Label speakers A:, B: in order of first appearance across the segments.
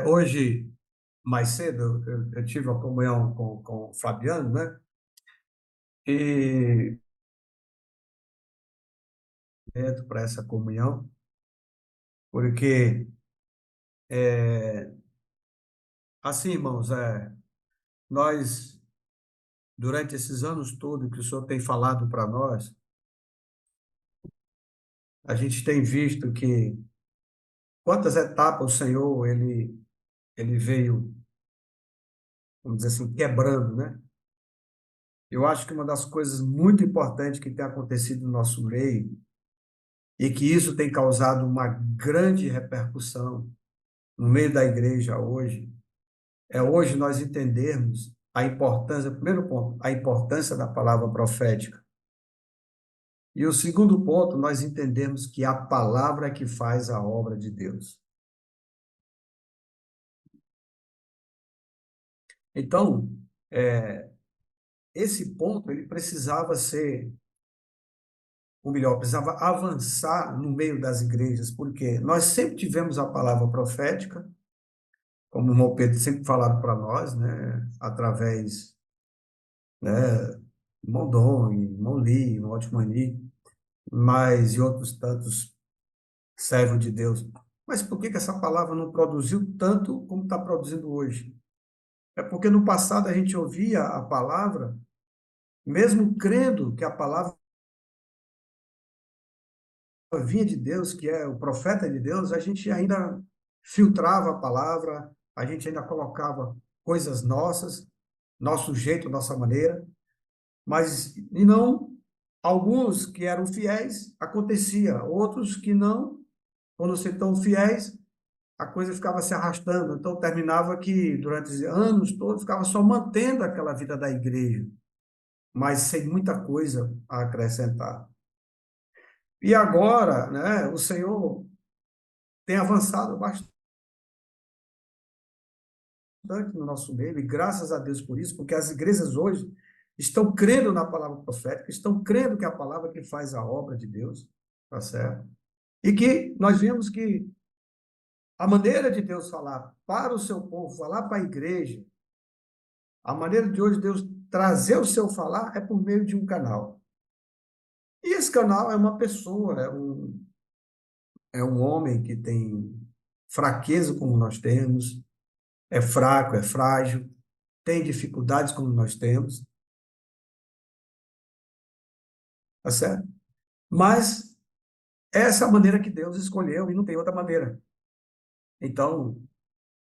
A: Hoje, mais cedo, eu tive uma comunhão com o Fabiano, né? E entro para essa comunhão, porque, assim, irmãos, nós, durante esses anos todos que o Senhor tem falado para nós, a gente tem visto que quantas etapas o Senhor, ele veio, vamos dizer assim, quebrando, né? Eu acho que uma das coisas muito importantes que tem acontecido no nosso meio, e que isso tem causado uma grande repercussão no meio da igreja hoje, é hoje nós entendermos a importância, primeiro ponto, a importância da palavra profética. E o segundo ponto, nós entendemos que a palavra é que faz a obra de Deus. Então, é, esse ponto, ele precisava ser, ou melhor, precisava avançar no meio das igrejas, porque nós sempre tivemos a palavra profética, como o irmão Pedro sempre falaram para nós, né, através, né, do irmão Dom, irmão Lee, irmão Otmani, mas e outros tantos servos de Deus. Mas por que que essa palavra não produziu tanto como está produzindo hoje? É porque no passado a gente ouvia a palavra, mesmo crendo que a palavra vinha de Deus, que é o profeta de Deus, a gente ainda filtrava a palavra, a gente ainda colocava coisas nossas, nosso jeito, nossa maneira, mas e não alguns que eram fiéis, acontecia, outros que não, quando se tão fiéis, a coisa ficava se arrastando. Então, terminava que, durante anos todos, ficava só mantendo aquela vida da igreja, mas sem muita coisa a acrescentar. E agora, né, o Senhor tem avançado bastante no nosso meio, e graças a Deus por isso, porque as igrejas hoje estão crendo na palavra profética, estão crendo que é a palavra que faz a obra de Deus, tá certo? E que nós vimos que a maneira de Deus falar para o seu povo, falar para a igreja, a maneira de hoje Deus trazer o seu falar é por meio de um canal. E esse canal é uma pessoa, é um homem que tem fraqueza como nós temos, é fraco, é frágil, tem dificuldades como nós temos, tá certo? Mas essa é a maneira que Deus escolheu e não tem outra maneira. Então,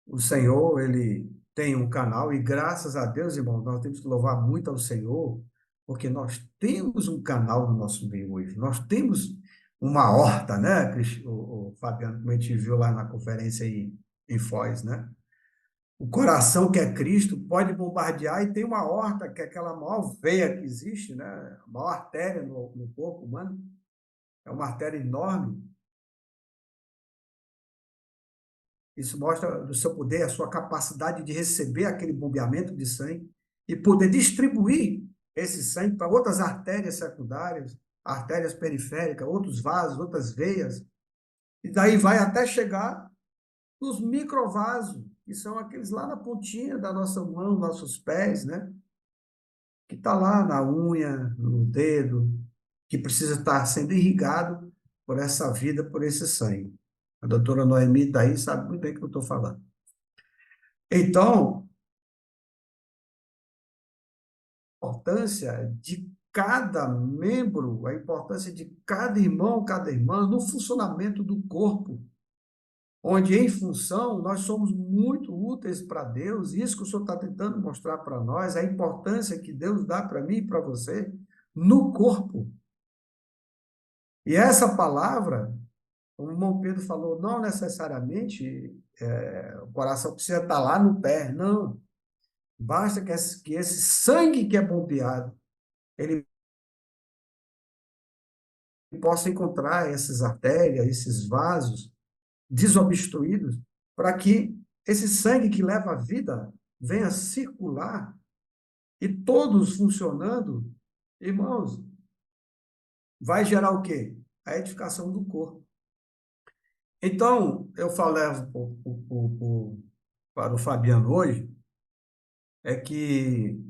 A: o Senhor, ele tem um canal e graças a Deus, irmão, nós temos que louvar muito ao Senhor, porque nós temos um canal no nosso meio hoje. Nós temos uma horta, né, o Fabiano, como a gente viu lá na conferência em Foz, né? O coração que é Cristo pode bombardear e tem uma horta, que é aquela maior veia que existe, né? A maior artéria no corpo humano. É uma artéria enorme. Isso mostra do seu poder, a sua capacidade de receber aquele bombeamento de sangue e poder distribuir esse sangue para outras artérias secundárias, artérias periféricas, outros vasos, outras veias. E daí vai até chegar nos microvasos, que são aqueles lá na pontinha da nossa mão, nossos pés, né? Que está lá na unha, no dedo, que precisa estar sendo irrigado por essa vida, por esse sangue. A doutora Noemi está aí, sabe muito bem o que eu estou falando. Então, a importância de cada membro, a importância de cada irmão, cada irmã, no funcionamento do corpo, onde em função nós somos muito úteis para Deus, isso que o Senhor está tentando mostrar para nós, a importância que Deus dá para mim e para você no corpo. E essa palavra, como o irmão Pedro falou, não necessariamente o coração precisa estar lá no pé, não. Basta que esse sangue que é bombeado, ele possa encontrar essas artérias, esses vasos desobstruídos, para que esse sangue que leva a vida venha circular e todos funcionando, irmãos, vai gerar o quê? A edificação do corpo. Então, eu falava para o Fabiano hoje, é que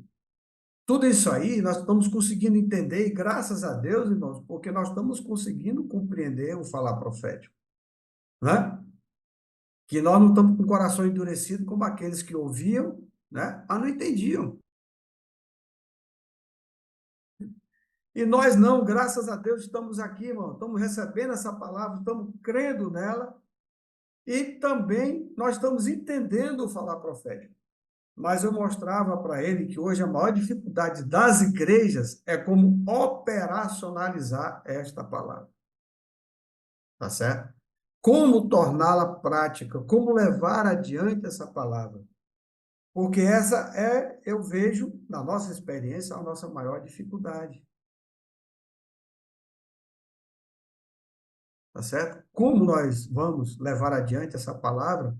A: tudo isso aí nós estamos conseguindo entender, e graças a Deus, irmãos, porque nós estamos conseguindo compreender o falar profético, né? Que nós não estamos com o coração endurecido como aqueles que ouviam, né? Mas não entendiam. E nós não, graças a Deus, estamos aqui, irmão, estamos recebendo essa palavra, estamos crendo nela e também nós estamos entendendo o falar profético. Mas eu mostrava para ele que hoje a maior dificuldade das igrejas é como operacionalizar esta palavra, tá certo? Como torná-la prática, como levar adiante essa palavra. Porque essa é, eu vejo, na nossa experiência, a nossa maior dificuldade. Tá certo? Como nós vamos levar adiante essa palavra,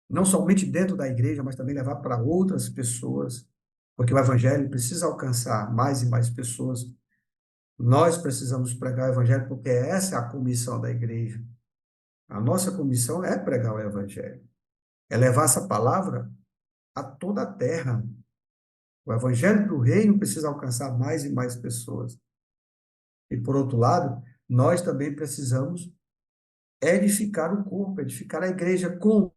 A: não somente dentro da igreja, mas também levar para outras pessoas, porque o evangelho precisa alcançar mais e mais pessoas. Nós precisamos pregar o evangelho porque essa é a comissão da igreja. A nossa comissão é pregar o evangelho, é levar essa palavra a toda a terra. O evangelho do reino precisa alcançar mais e mais pessoas. E por outro lado, nós também precisamos edificar o corpo, edificar a igreja com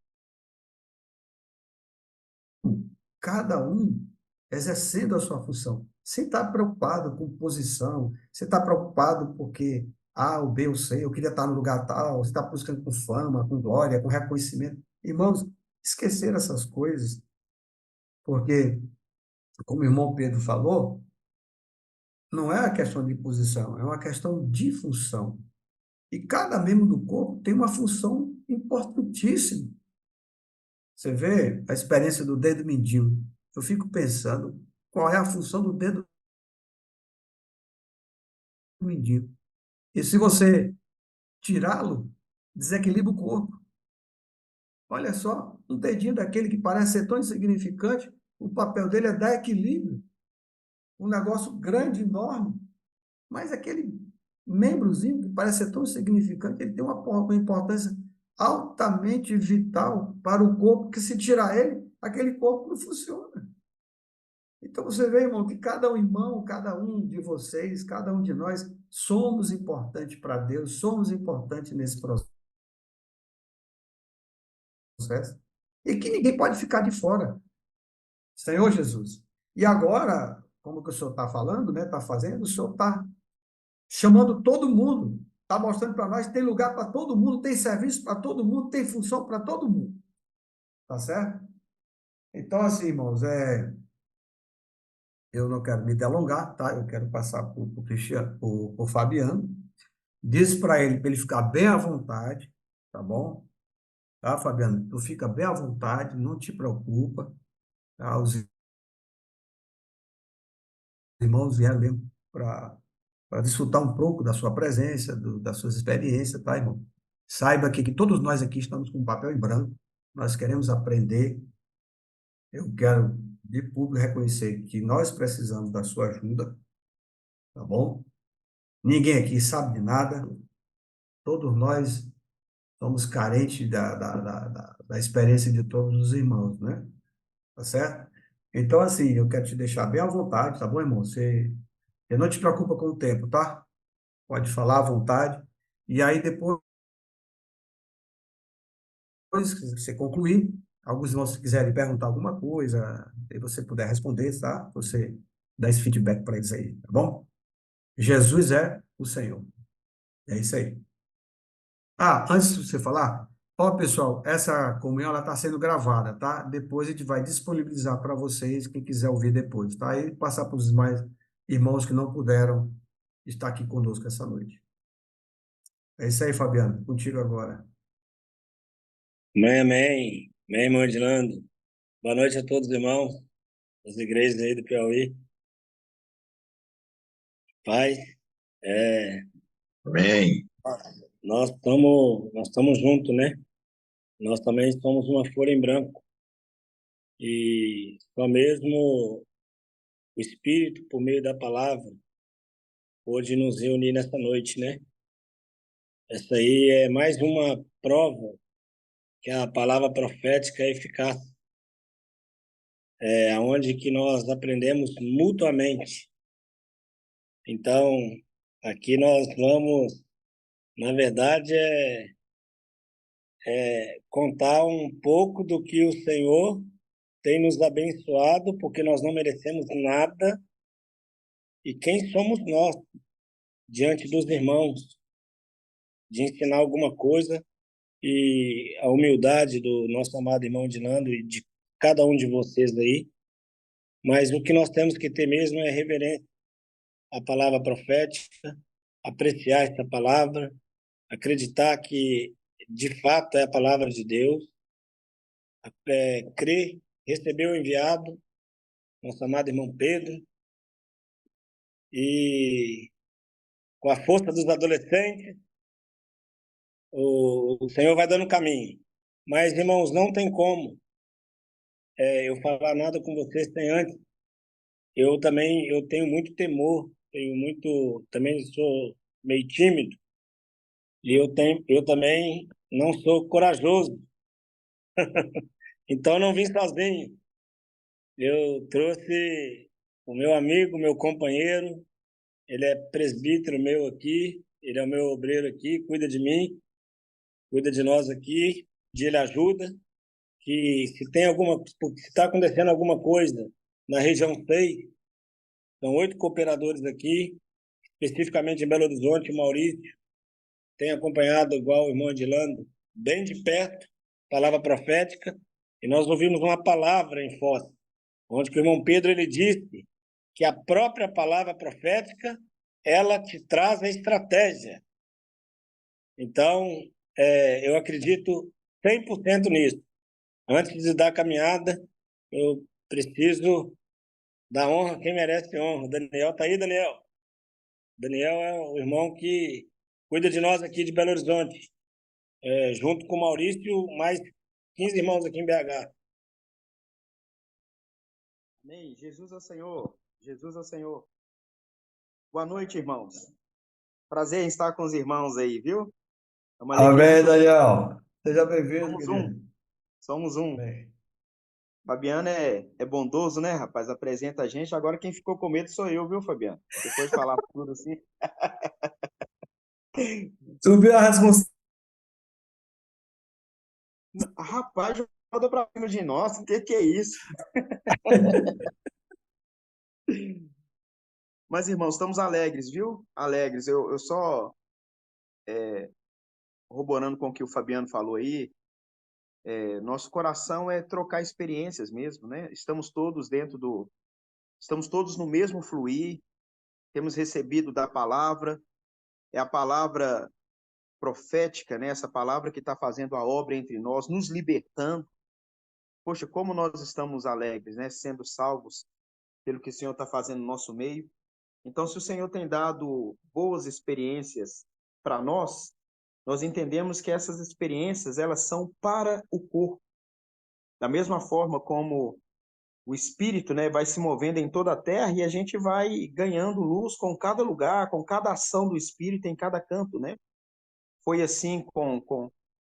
A: cada um exercendo a sua função, sem estar preocupado com posição, sem estar preocupado porque A, ou B, ou C, eu queria estar no lugar tal, você está buscando com fama, com glória, com reconhecimento. Irmãos, esquecer essas coisas, porque, como o irmão Pedro falou, não é a questão de posição, é uma questão de função. E cada membro do corpo tem uma função importantíssima. Você vê a experiência do dedo mindinho. Eu fico pensando qual é a função do dedo mindinho. E se você tirá-lo, desequilibra o corpo. Olha só, um dedinho daquele que parece ser tão insignificante, o papel dele é dar equilíbrio. Um negócio grande, enorme, mas aquele membrozinho que parece ser tão insignificante, ele tem uma importância altamente vital para o corpo, que se tirar ele, aquele corpo não funciona. Então você vê, irmão, que cada um irmão, cada um de vocês, cada um de nós, somos importantes para Deus, somos importantes nesse processo, e que ninguém pode ficar de fora. Senhor Jesus. E agora, como que o senhor está falando, né? Está fazendo, o senhor está chamando todo mundo, está mostrando para nós que tem lugar para todo mundo, tem serviço para todo mundo, tem função para todo mundo. Tá certo? Então, assim, irmãos, eu não quero me delongar, tá? Eu quero passar para o Cristiano, para o Fabiano. Diz para ele ficar bem à vontade, tá bom? Tá, Fabiano? Tu fica bem à vontade, não te preocupa, tá? Os irmãos vieram mesmo para desfrutar um pouco da sua presença, das suas experiências, tá, irmão? Saiba que todos nós aqui estamos com papel em branco, nós queremos aprender. Eu quero, de público, reconhecer que nós precisamos da sua ajuda, tá bom? Ninguém aqui sabe de nada, todos nós somos carentes da experiência de todos os irmãos, né? Tá certo? Então, assim, eu quero te deixar bem à vontade, tá bom, irmão? Você não te preocupa com o tempo, tá? Pode falar à vontade. E aí, depois que você concluir, alguns irmãos se quiserem perguntar alguma coisa, e você puder responder, tá? Você dá esse feedback para eles aí, tá bom? Jesus é o Senhor. É isso aí. Ah, antes de você falar, ó, pessoal, essa comunhão ela está sendo gravada, tá? Depois a gente vai disponibilizar para vocês, quem quiser ouvir depois, tá? E passar para os mais irmãos que não puderam estar aqui conosco essa noite. É isso aí, Fabiano. Contigo agora.
B: Amém, amém. Amém, irmão Edilando. Boa noite a todos, irmãos, das igrejas aí do Piauí. Pai, é,
C: Amém.
B: nós estamos juntos, né? Nós também somos uma folha em branco. E só mesmo o Espírito, por meio da palavra, pôde nos reunir nessa noite, né? Essa aí é mais uma prova que a palavra profética é eficaz, onde que nós aprendemos mutuamente. Então, aqui nós vamos, na verdade, contar um pouco do que o Senhor tem nos abençoado, porque nós não merecemos nada, e quem somos nós diante dos irmãos, de ensinar alguma coisa, e a humildade do nosso amado irmão Dinando e de cada um de vocês aí, mas o que nós temos que ter mesmo é reverência à palavra profética, apreciar essa palavra, acreditar que de fato é a palavra de Deus, crer, receber o enviado, nosso amado irmão Pedro, e com a força dos adolescentes, o Senhor vai dando caminho. Mas, irmãos, não tem como eu falar nada com vocês sem antes. Eu tenho muito temor, também sou meio tímido, e eu também não sou corajoso. Então, não vim sozinho. Eu trouxe o meu amigo, meu companheiro, ele é presbítero meu aqui, ele é o meu obreiro aqui, cuida de mim, cuida de nós aqui, de ele ajuda, que se está acontecendo alguma coisa na região 6, são 8 cooperadores aqui, especificamente em Belo Horizonte, o Maurício tem acompanhado, igual o irmão Edilando, bem de perto, palavra profética, e nós ouvimos uma palavra em Foz, onde que o irmão Pedro ele disse que a própria palavra profética ela te traz a estratégia. Então, eu acredito 100% nisso. Antes de dar a caminhada, eu preciso dar honra a quem merece honra. Daniel está aí, Daniel? Daniel é o irmão que cuida de nós aqui de Belo Horizonte, junto com o Maurício, mais 15 irmãos aqui em BH.
C: Amém. Jesus é o Senhor. Jesus é o Senhor. Boa noite, irmãos. Prazer em estar com os irmãos aí, viu? É uma alegria
A: Amém,
C: muito grande.
A: Daniel. Seja bem-vindo,
C: Somos um.
A: querido.
C: Somos um.
A: Amém.
C: Fabiano é bondoso, né, rapaz? Apresenta a gente. Agora quem ficou com medo sou eu, viu, Fabiano? Depois de falar tudo assim.
A: Subiu a responsabilidade.
C: Rapaz, joga pra cima de nós. O que é isso? Mas, irmãos, estamos alegres, viu? Alegres. Eu só corroborando com o que o Fabiano falou aí. Nosso coração é trocar experiências mesmo, né? Estamos todos no mesmo fluir, temos recebido da palavra, é a palavra profética, né? Essa palavra que está fazendo a obra entre nós, nos libertando. Poxa, como nós estamos alegres, né? Sendo salvos pelo que o Senhor está fazendo no nosso meio. Então, se o Senhor tem dado boas experiências para nós entendemos que essas experiências, elas são para o corpo. Da mesma forma como o Espírito, né, vai se movendo em toda a terra e a gente vai ganhando luz com cada lugar, com cada ação do Espírito em cada canto, né? Foi assim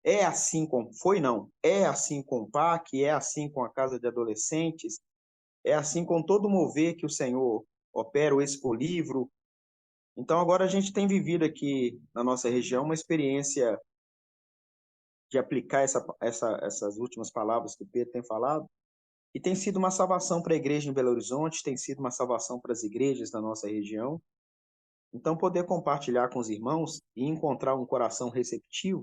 C: é assim com, foi não, é assim com o PAC, é assim com a Casa de Adolescentes, é assim com todo o mover que o Senhor opera, o Expo Livro. Então agora a gente tem vivido aqui na nossa região uma experiência de aplicar essas últimas palavras que o Pedro tem falado. E tem sido uma salvação para a igreja em Belo Horizonte, tem sido uma salvação para as igrejas da nossa região. Então, poder compartilhar com os irmãos e encontrar um coração receptivo,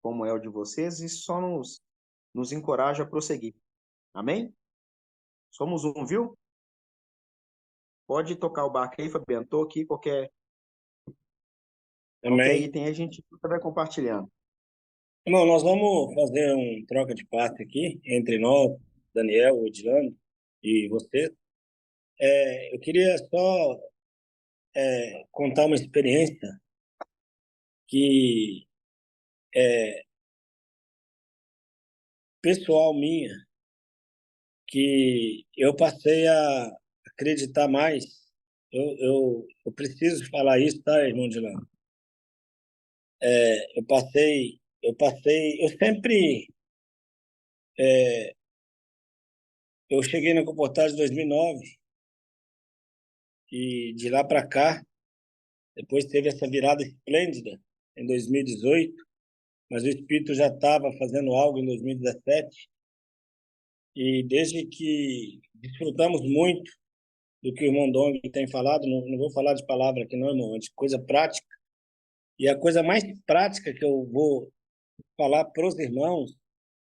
C: como é o de vocês, isso só nos encoraja a prosseguir. Amém? Somos um, viu? Pode tocar o barco aí, Fabiano. Estou aqui, qualquer
B: Amém.
C: item a gente vai compartilhando.
B: Irmão, nós vamos fazer um troca de passe aqui entre nós, Daniel, Edilando e você. Eu queria só contar uma experiência que é pessoal minha, que eu passei a acreditar mais. Eu preciso falar isso, tá, irmão Edilando? eu sempre, eu cheguei na Comportagem em 2009 e de lá para cá, depois teve essa virada esplêndida em 2018, mas o Espírito já estava fazendo algo em 2017 e desde que desfrutamos muito do que o irmão Dong tem falado, não vou falar de palavra aqui não, irmão, é de coisa prática. E a coisa mais prática que eu vou falar para os irmãos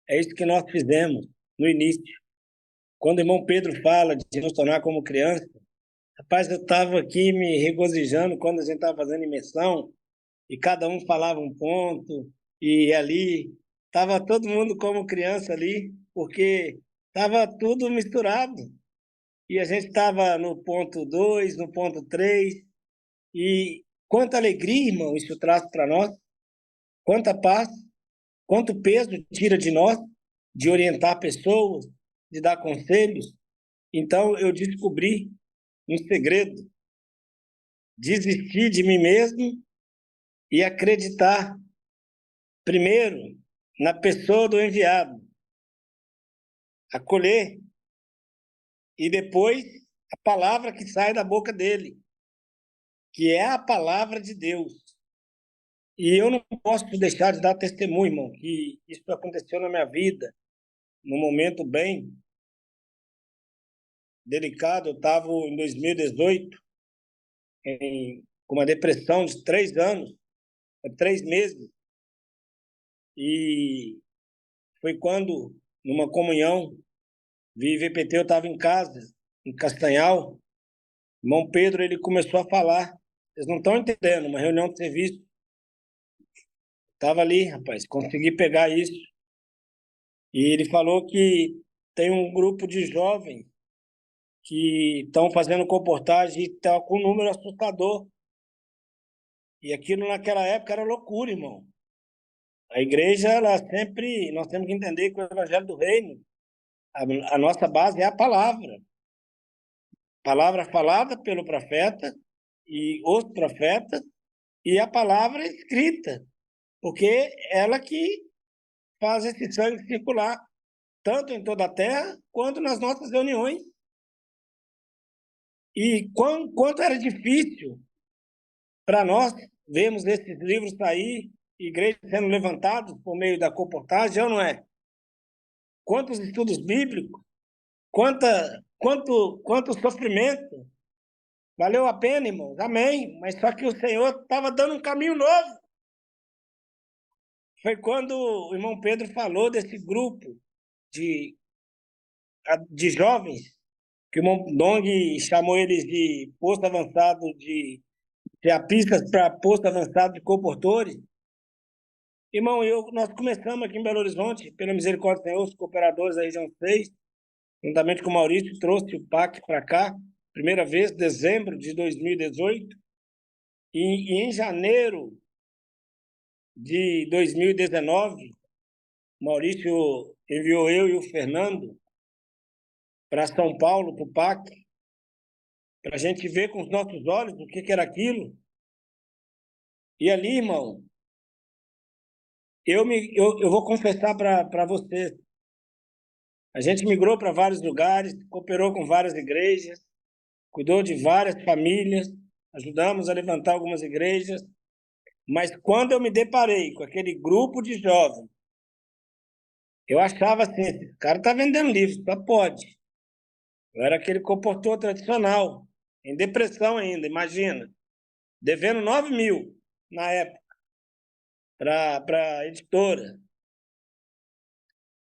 B: é isso que nós fizemos no início. Quando o irmão Pedro fala de nos tornar como criança, rapaz, eu estava aqui me regozijando quando a gente estava fazendo imersão e cada um falava um ponto e ali estava todo mundo como criança ali, porque estava tudo misturado. E a gente estava no ponto 2, no ponto 3 e quanta alegria, irmão, isso traz para nós, quanta paz, quanto peso tira de nós de orientar pessoas, de dar conselhos. Então eu descobri um segredo: desistir de mim mesmo e acreditar primeiro na pessoa do enviado, acolher e depois a palavra que sai da boca dele, que é a palavra de Deus. E eu não posso deixar de dar testemunho, irmão, que isso aconteceu na minha vida num momento bem delicado. Eu estava em 2018 com uma depressão de 3 anos, 3 meses, e foi quando, numa comunhão, vi VPT, eu estava em casa, em Castanhal, o irmão Pedro, ele começou a falar, vocês não estão entendendo, uma reunião de serviço, estava ali, rapaz, consegui pegar isso, e ele falou que tem um grupo de jovens que estão fazendo comportagem e está com um número assustador, e aquilo naquela época era loucura, irmão. A igreja, ela sempre, nós temos que entender que o evangelho do reino, a nossa base é a palavra. Palavra falada pelo profeta e os profetas e a palavra escrita, porque ela que faz esse sangue circular, tanto em toda a terra quanto nas nossas reuniões. E quanto era difícil para nós vermos esses livros sair, igrejas sendo levantadas por meio da comportagem, ou não é? Quantos estudos bíblicos, quanto sofrimento. Valeu a pena, irmãos, amém. Mas só que o Senhor estava dando um caminho novo. Foi quando o irmão Pedro falou desse grupo de, de jovens, que o irmão Dong chamou eles de posto avançado, de apistas para posto avançado de comportores. Irmão, nós começamos aqui em Belo Horizonte, pela misericórdia do Senhor, os cooperadores da região 6, juntamente com o Maurício, trouxe o PAC para cá, primeira vez, dezembro de 2018, e em janeiro de 2019, Maurício enviou eu e o Fernando para São Paulo, para o PAC, para a gente ver com os nossos olhos o que era aquilo. E ali, irmão, eu vou confessar para você, a gente migrou para vários lugares, cooperou com várias igrejas, cuidou de várias famílias, ajudamos a levantar algumas igrejas, mas quando eu me deparei com aquele grupo de jovens, eu achava assim, esse cara está vendendo livro, só pode. Eu era aquele comportor tradicional, em depressão ainda, imagina, devendo 9.000 na época para a editora.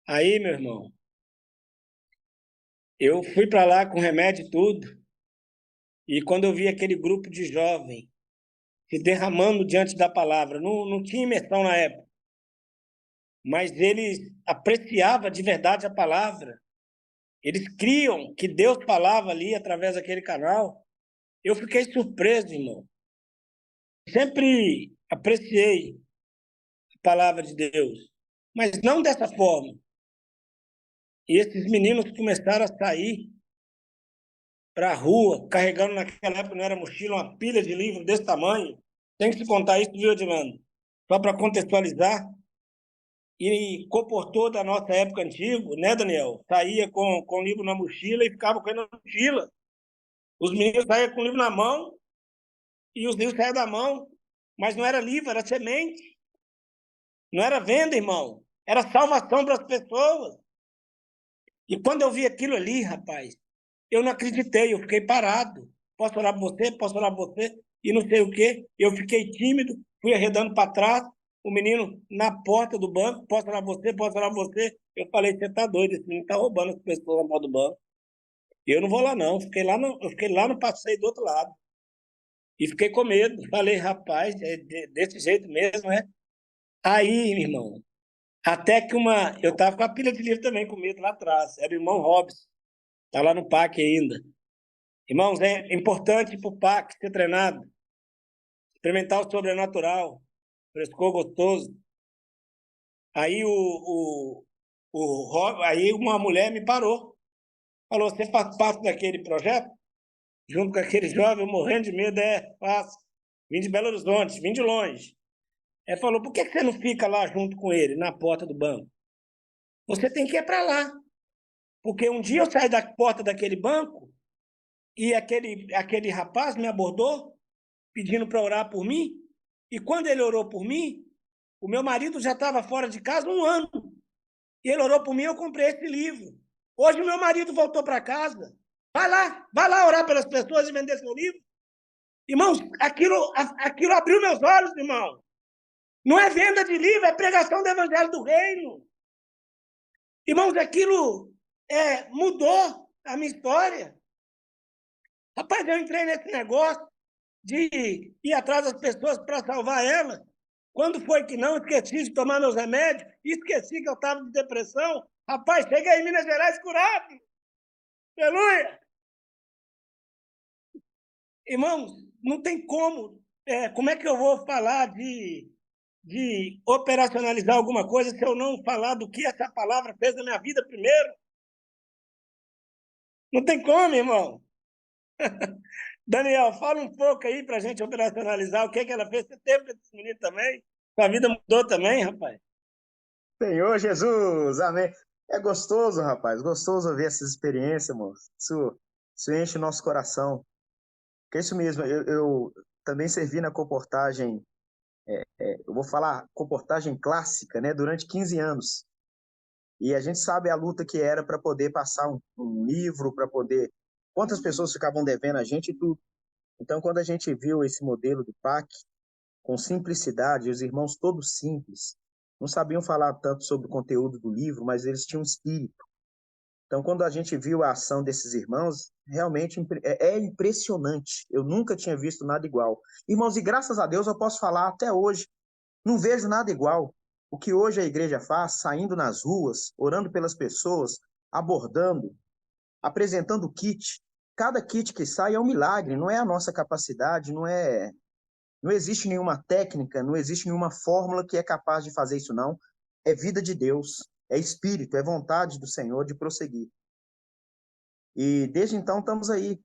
B: Aí, meu irmão, eu fui para lá com remédio e tudo, e quando eu vi aquele grupo de jovens se derramando diante da palavra, não tinha imersão na época, mas eles apreciavam de verdade a palavra, eles criam que Deus falava ali através daquele canal. Eu fiquei surpreso, irmão. Sempre apreciei a palavra de Deus, mas não dessa forma. E esses meninos começaram a sair para a rua, carregando naquela época, não era mochila, uma pilha de livros desse tamanho. Tem que se contar isso, viu, Edilando? só para contextualizar, e comportou da nossa época antiga, né, Daniel? Saía com o livro na mochila e ficava com ele na mochila. Os meninos saíam com o livro na mão e os livros saíam da mão, mas não era livro, era semente. Não era venda, irmão. Era salvação para as pessoas. E quando eu vi aquilo ali, rapaz, eu não acreditei, eu fiquei parado. Posso orar por você? Posso orar por você? E não sei o quê. Eu fiquei tímido, fui arredando para trás, o menino na porta do banco, posso orar por você? Posso orar por você? Eu falei, você tá doido, esse menino tá roubando as pessoas na porta do banco. E eu não vou lá, não. Eu fiquei lá no passeio do outro lado. E fiquei com medo. Falei, rapaz, é desse jeito mesmo, é? Aí, irmão, até que eu estava com a pilha de livro também, com medo lá atrás. Era o irmão Robson, está lá no PAC ainda. Irmãos, é importante para o PAC ser treinado, experimentar o sobrenatural, frescor gostoso. Aí, aí uma mulher me parou, falou: você faz parte daquele projeto? Junto com aquele jovem, morrendo de medo, faço. Vim de Belo Horizonte, vim de longe. Ela falou: por que você não fica lá junto com ele, na porta do banco? Você tem que ir para lá. Porque um dia eu saí da porta daquele banco e aquele rapaz me abordou pedindo para orar por mim. E quando ele orou por mim, o meu marido já estava fora de casa 1 ano. E ele orou por mim, eu comprei esse livro. Hoje o meu marido voltou para casa. Vai lá orar pelas pessoas e vender seu livro. Irmãos, aquilo abriu meus olhos, irmão. Não é venda de livro, é pregação do evangelho do reino. Irmãos, aquilo mudou a minha história. Rapaz, eu entrei nesse negócio de ir atrás das pessoas para salvar elas. Quando foi que não? Esqueci de tomar meus remédios, esqueci que eu estava de depressão. Rapaz, cheguei em Minas Gerais curado. Aleluia! Irmãos, não tem como. Como é que eu vou falar de operacionalizar alguma coisa se eu não falar do que essa palavra fez na minha vida primeiro? Não tem como, irmão. Daniel, fala um pouco aí para a gente operacionalizar o que ela fez. Você teve com esse menino também? Sua vida mudou também, rapaz?
C: Senhor Jesus, amém. É gostoso, rapaz, gostoso ver essa experiência, moço. Isso enche o nosso coração. Que é isso mesmo, eu também servi na comportagem, eu vou falar comportagem clássica, né, durante 15 anos. E a gente sabe a luta que era para poder passar um livro, para poder. Quantas pessoas ficavam devendo a gente e tudo. Então, quando a gente viu esse modelo do PAC, com simplicidade, os irmãos todos simples, não sabiam falar tanto sobre o conteúdo do livro, mas eles tinham um espírito. Então, quando a gente viu a ação desses irmãos, realmente é impressionante. Eu nunca tinha visto nada igual. Irmãos, e graças a Deus eu posso falar até hoje, não vejo nada igual. O que hoje a igreja faz, saindo nas ruas, orando pelas pessoas, abordando, apresentando kit. Cada kit que sai é um milagre, não é a nossa capacidade, não existe nenhuma técnica, não existe nenhuma fórmula que é capaz de fazer isso, não. É vida de Deus, é espírito, é vontade do Senhor de prosseguir. E desde então estamos aí.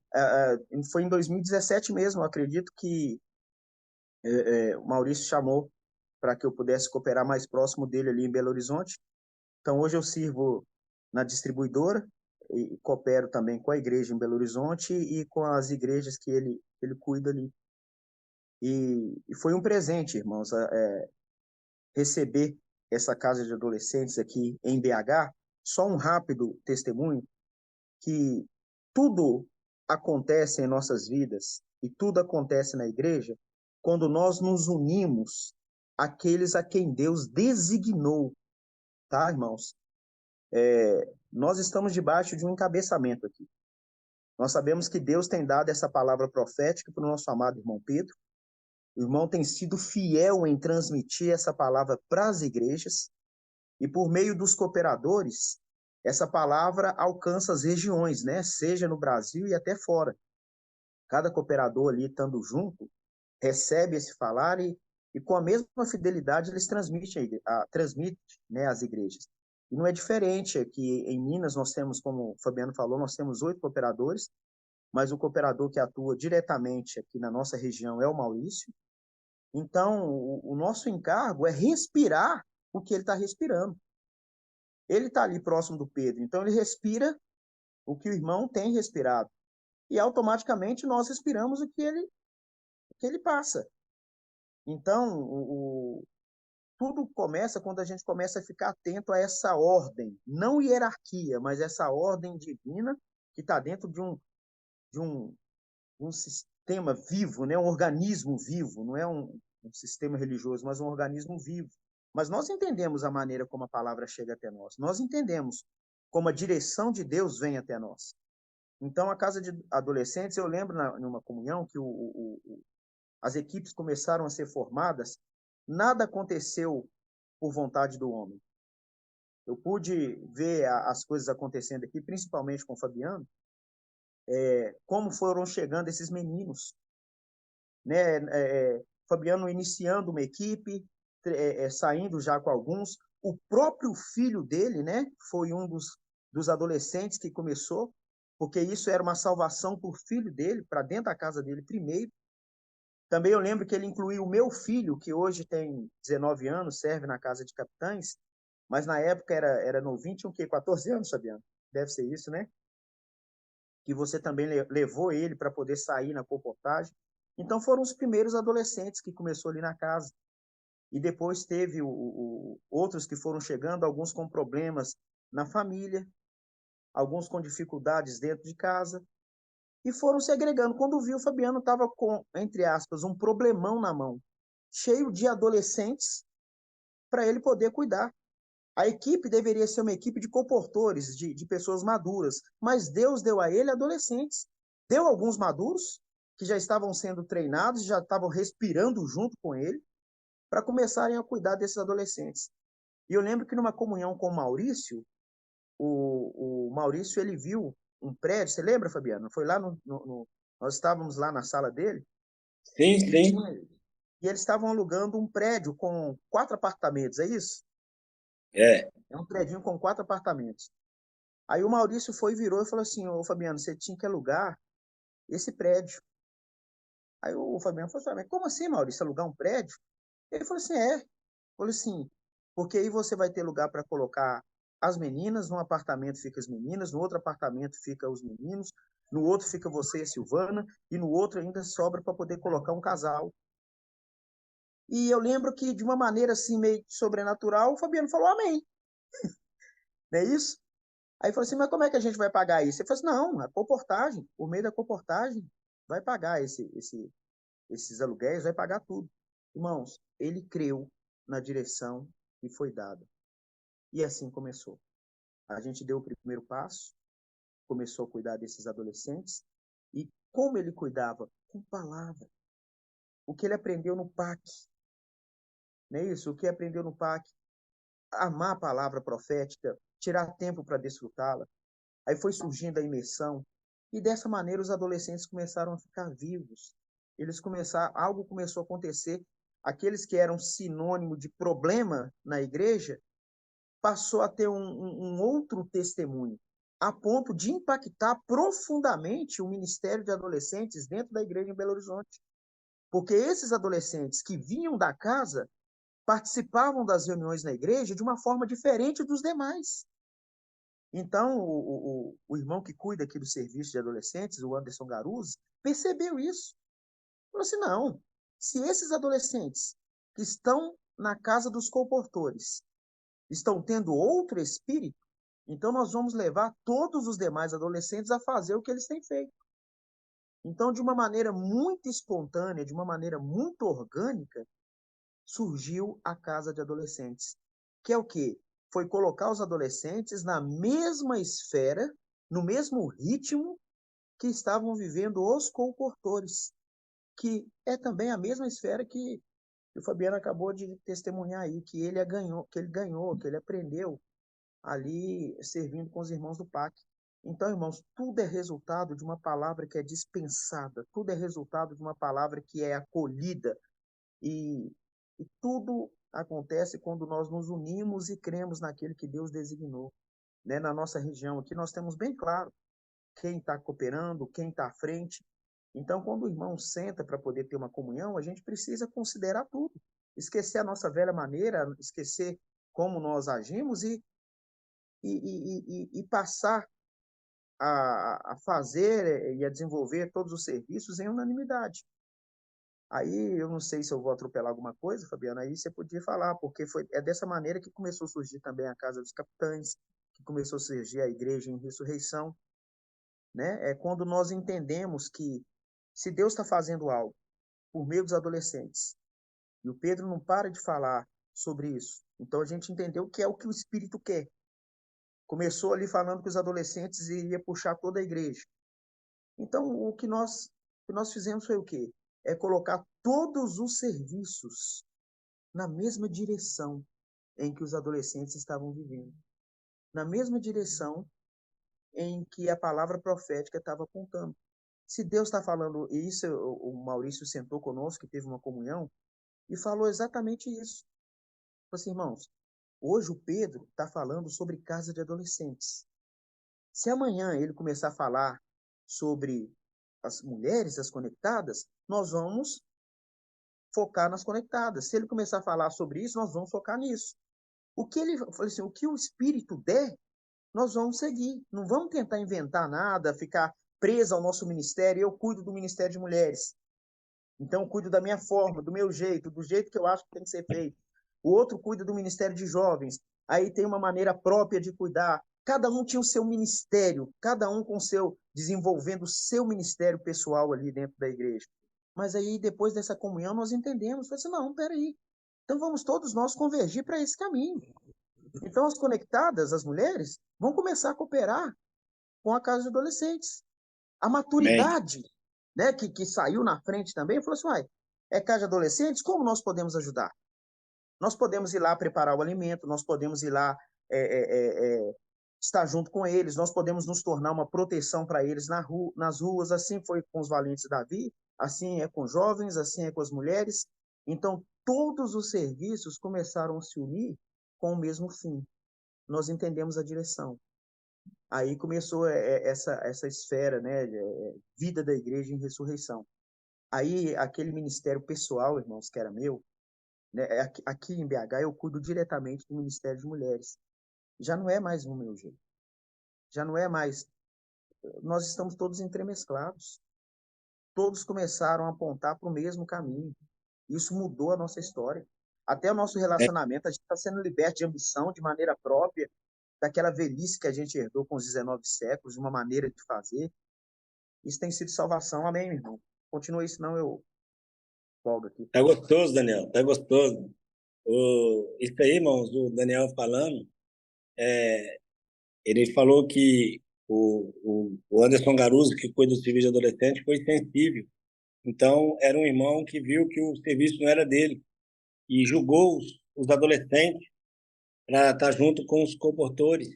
C: Foi em 2017 mesmo, eu acredito que o Maurício chamou para que eu pudesse cooperar mais próximo dele ali em Belo Horizonte. Então hoje eu sirvo na distribuidora e coopero também com a igreja em Belo Horizonte e com as igrejas que ele cuida ali. E foi um presente, irmãos, receber essa casa de adolescentes aqui em BH. Só um rápido testemunho que tudo acontece em nossas vidas e tudo acontece na igreja quando nós nos unimos àqueles a quem Deus designou, tá, irmãos? Nós estamos debaixo de um encabeçamento aqui. Nós sabemos que Deus tem dado essa palavra profética para o nosso amado irmão Pedro. O irmão tem sido fiel em transmitir essa palavra para as igrejas e por meio dos cooperadores, essa palavra alcança as regiões, né? Seja no Brasil e até fora. Cada cooperador ali, estando junto, recebe esse falar e com a mesma fidelidade eles transmitem, né, às igrejas. E não é diferente aqui em Minas, nós temos, como o Fabiano falou, nós temos 8 cooperadores, mas o cooperador que atua diretamente aqui na nossa região é o Maurício, Então, o nosso encargo é respirar o que ele está respirando. Ele está ali próximo do Pedro, então ele respira o que o irmão tem respirado. E automaticamente nós respiramos o que ele passa. Então, tudo começa quando a gente começa a ficar atento a essa ordem, não hierarquia, mas essa ordem divina que está dentro de um, um sistema vivo, né? Um organismo vivo, não é um sistema religioso, mas um organismo vivo. Mas nós entendemos a maneira como a palavra chega até nós, nós entendemos como a direção de Deus vem até nós. Então, a casa de adolescentes, eu lembro numa comunhão que as equipes começaram a ser formadas, nada aconteceu por vontade do homem. Eu pude ver as coisas acontecendo aqui, principalmente com o Fabiano, como foram chegando esses meninos, né? Fabiano iniciando uma equipe, saindo já com alguns. O próprio filho dele, né, foi um dos adolescentes que começou, porque isso era uma salvação por filho dele, para dentro da casa dele primeiro. Também eu lembro que ele incluiu o meu filho, que hoje tem 19 anos, serve na Casa de Capitães, mas na época era novinho, tinha o quê? 14 anos, Fabiano? Deve ser isso, né? Que você também levou ele para poder sair na comportagem. Então foram os primeiros adolescentes que começou ali na casa. E depois teve outros que foram chegando, alguns com problemas na família, alguns com dificuldades dentro de casa, e foram se agregando. Quando viu, o Fabiano estava com, entre aspas, um problemão na mão, cheio de adolescentes para ele poder cuidar. A equipe deveria ser uma equipe de comportores, de pessoas maduras, mas Deus deu a ele adolescentes. Deu alguns maduros, que já estavam sendo treinados, já estavam respirando junto com ele, para começarem a cuidar desses adolescentes. E eu lembro que numa comunhão com o Maurício, o Maurício ele viu um prédio, você lembra, Fabiano? Foi lá nós estávamos lá na sala dele,
B: Sim,
C: e,
B: sim.
C: e eles estavam alugando um prédio com 4 apartamentos, é isso?
B: É.
C: É um prédio com 4 apartamentos. Aí o Maurício foi, virou e falou assim: ô Fabiano, você tinha que alugar esse prédio. Aí o Fabiano falou assim: mas como assim, Maurício, alugar um prédio? Ele falou assim: é. Falou assim, porque aí você vai ter lugar para colocar as meninas, num apartamento fica as meninas, no outro apartamento fica os meninos, no outro fica você e a Silvana, e no outro ainda sobra para poder colocar um casal. E eu lembro que, de uma maneira assim, meio sobrenatural, o Fabiano falou amém. Não é isso? Aí falou assim, mas como é que a gente vai pagar isso? Ele falou assim, não, a comportagem, por meio da comportagem, vai pagar esses aluguéis, vai pagar tudo. Irmãos, ele creu na direção que foi dada. E assim começou. A gente deu o primeiro passo, começou a cuidar desses adolescentes, e como ele cuidava? Com palavra. O que ele aprendeu no PAC, não é isso? O que aprendeu no PAC? Amar a palavra profética, tirar tempo para desfrutá-la. Aí foi surgindo a imersão, e dessa maneira os adolescentes começaram a ficar vivos. Algo começou a acontecer. Aqueles que eram sinônimo de problema na igreja passou a ter um outro testemunho, a ponto de impactar profundamente o ministério de adolescentes dentro da igreja em Belo Horizonte. Porque esses adolescentes que vinham da casa participavam das reuniões na igreja de uma forma diferente dos demais. Então, o irmão que cuida aqui do serviço de adolescentes, o Anderson Garuzzi, percebeu isso. Falou assim, não, se esses adolescentes que estão na casa dos comportores estão tendo outro espírito, então nós vamos levar todos os demais adolescentes a fazer o que eles têm feito. Então, de uma maneira muito espontânea, de uma maneira muito orgânica, surgiu a Casa de Adolescentes, que é o quê? Foi colocar os adolescentes na mesma esfera, no mesmo ritmo que estavam vivendo os comportores, que é também a mesma esfera que o Fabiano acabou de testemunhar aí, que ele aprendeu ali servindo com os irmãos do PAC. Então, irmãos, tudo é resultado de uma palavra que é dispensada, tudo é resultado de uma palavra que é acolhida, e, e tudo acontece quando nós nos unimos e cremos naquele que Deus designou. Né? Na nossa região aqui, nós temos bem claro quem está cooperando, quem está à frente, Então, quando o irmão senta para poder ter uma comunhão, a gente precisa considerar tudo. Esquecer a nossa velha maneira, esquecer como nós agimos e passar a fazer e a desenvolver todos os serviços em unanimidade. Aí eu não sei se eu vou atropelar alguma coisa, Fabiana, aí você podia falar, porque é dessa maneira que começou a surgir também a Casa dos Capitães, que começou a surgir a Igreja em Ressurreição, né? É quando nós entendemos que se Deus está fazendo algo por meio dos adolescentes, e o Pedro não para de falar sobre isso, então a gente entendeu que é o que o Espírito quer. Começou ali falando que os adolescentes iria puxar toda a igreja. Então, o que nós fizemos foi o quê? É colocar todos os serviços na mesma direção em que os adolescentes estavam vivendo, na mesma direção em que a palavra profética estava apontando. Se Deus está falando isso, o Maurício sentou conosco, que teve uma comunhão, e falou exatamente isso. Falei assim, irmãos, hoje o Pedro está falando sobre casa de adolescentes. Se amanhã ele começar a falar sobre as mulheres, as conectadas, nós vamos focar nas conectadas. Se ele começar a falar sobre isso, nós vamos focar nisso. O que ele falou assim, o que o Espírito der, nós vamos seguir. Não vamos tentar inventar nada, ficar preso ao nosso ministério. Eu cuido do Ministério de Mulheres. Então, eu cuido da minha forma, do meu jeito, do jeito que eu acho que tem que ser feito. O outro cuida do Ministério de Jovens. Aí tem uma maneira própria de cuidar. Cada um tinha o seu ministério, cada um com o seu, desenvolvendo o seu ministério pessoal ali dentro da igreja. Mas aí, depois dessa comunhão, nós entendemos. Falei assim, não, peraí. Então, vamos todos nós convergir para esse caminho. Então, as conectadas, as mulheres, vão começar a cooperar com a casa de adolescentes. A
B: Amém.
C: maturidade, né, que saiu na frente também, falou assim, uai, é casa de adolescentes, como nós podemos ajudar? Nós podemos ir lá preparar o alimento, nós podemos ir lá estar junto com eles, nós podemos nos tornar uma proteção para eles nas ruas, assim foi com os valentes Davi, assim é com os jovens, assim é com as mulheres. Então, todos os serviços começaram a se unir com o mesmo fim. Nós entendemos a direção. Aí começou essa esfera, né, vida da igreja em ressurreição. Aí aquele ministério pessoal, irmãos, que era meu, né, aqui em BH eu cuido diretamente do Ministério de Mulheres. Já não é mais o meu jeito. Já não é mais. Nós estamos todos entremesclados. Todos começaram a apontar para o mesmo caminho. Isso mudou a nossa história. Até o nosso relacionamento, a gente está sendo liberto de ambição de maneira própria, daquela velhice que a gente herdou com os 19 séculos, de uma maneira de fazer. Isso tem sido salvação. Amém, meu irmão? Continua isso, não eu folgo aqui.
B: Tá gostoso, Daniel, tá gostoso. Isso aí, irmãos, o Daniel falando, ele falou que o Anderson Garuso, que cuida do serviço de adolescente, foi sensível. Então, era um irmão que viu que o serviço não era dele e julgou os adolescentes para estar junto com os comportores.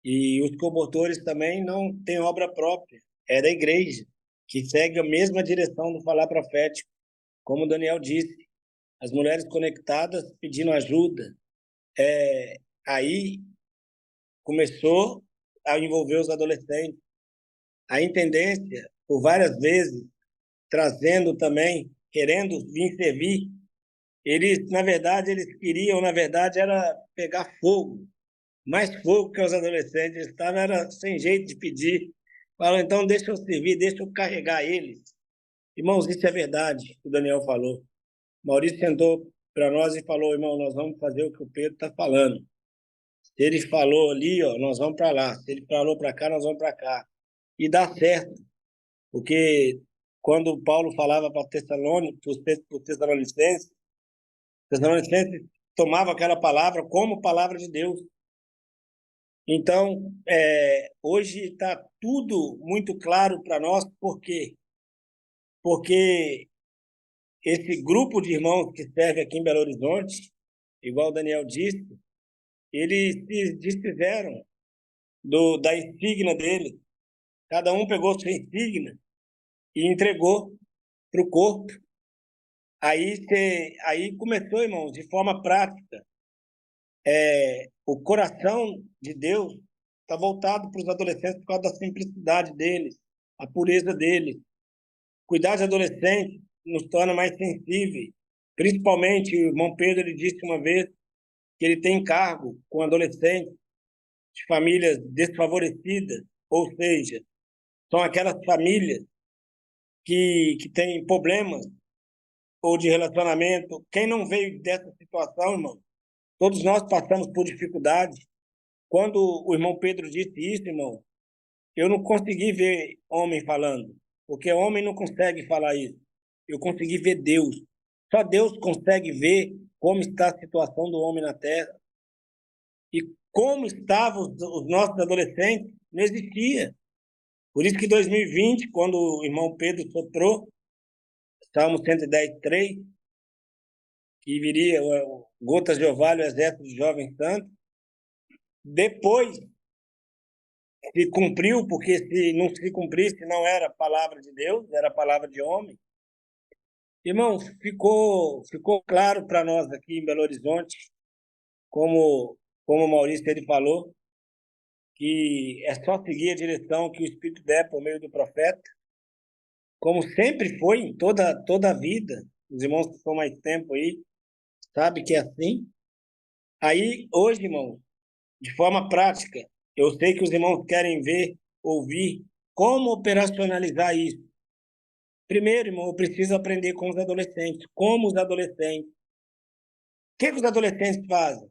B: E os comportores também não têm obra própria, é da igreja, que segue a mesma direção do falar profético. Como o Daniel disse, as mulheres conectadas pedindo ajuda. Aí começou a envolver os adolescentes. A intendência, por várias vezes, trazendo também, querendo vir servir, eles, na verdade, eles queriam, na verdade, era pegar fogo, mais fogo que os adolescentes. Eles estavam era sem jeito de pedir. Falaram, então deixa eu servir, deixa eu carregar eles. Irmãos, isso é verdade, o Daniel falou. Maurício sentou para nós e falou, irmão, nós vamos fazer o que o Pedro está falando. Se ele falou ali, ó, nós vamos para lá. Se ele falou para cá, nós vamos para cá. E dá certo, porque quando Paulo falava para os Tessalonicenses tomava aquela palavra como palavra de Deus. Então, hoje está tudo muito claro para nós, por quê? Porque esse grupo de irmãos que serve aqui em Belo Horizonte, igual o Daniel disse, eles se desfizeram da insígnia dele. Cada um pegou sua insígnia e entregou para o corpo. Aí começou, irmãos, de forma prática. O coração de Deus está voltado para os adolescentes por causa da simplicidade deles, a pureza deles. cuidar de adolescentes nos torna mais sensíveis. Principalmente, o irmão Pedro ele disse uma vez que ele tem encargo com adolescentes de famílias desfavorecidas, ou seja, são aquelas famílias que têm problemas ou de relacionamento. Quem não veio dessa situação, irmão? Todos nós passamos por dificuldade. Quando o irmão Pedro disse isso, irmão, eu não consegui ver homem falando, porque homem não consegue falar isso. Eu consegui ver Deus. Só Deus consegue ver como está a situação do homem na terra. E como estavam os nossos adolescentes, não existia. Por isso que em 2020, quando o irmão Pedro soprou, Salmo 110:3, que viria gotas de orvalho, o exército de jovens santos, depois se cumpriu, porque se não se cumprisse, não era palavra de Deus, era palavra de homem. Irmãos, ficou claro para nós aqui em Belo Horizonte, como o Maurício ele falou, que é só seguir a direção que o Espírito der por meio do profeta, como sempre foi em toda a vida. Os irmãos que estão mais tempo aí, sabe que é assim. Aí, hoje, irmãos, de forma prática, eu sei que os irmãos querem ver, ouvir como operacionalizar isso. Primeiro, irmão, eu preciso aprender com os adolescentes. Como os adolescentes. O que os adolescentes fazem?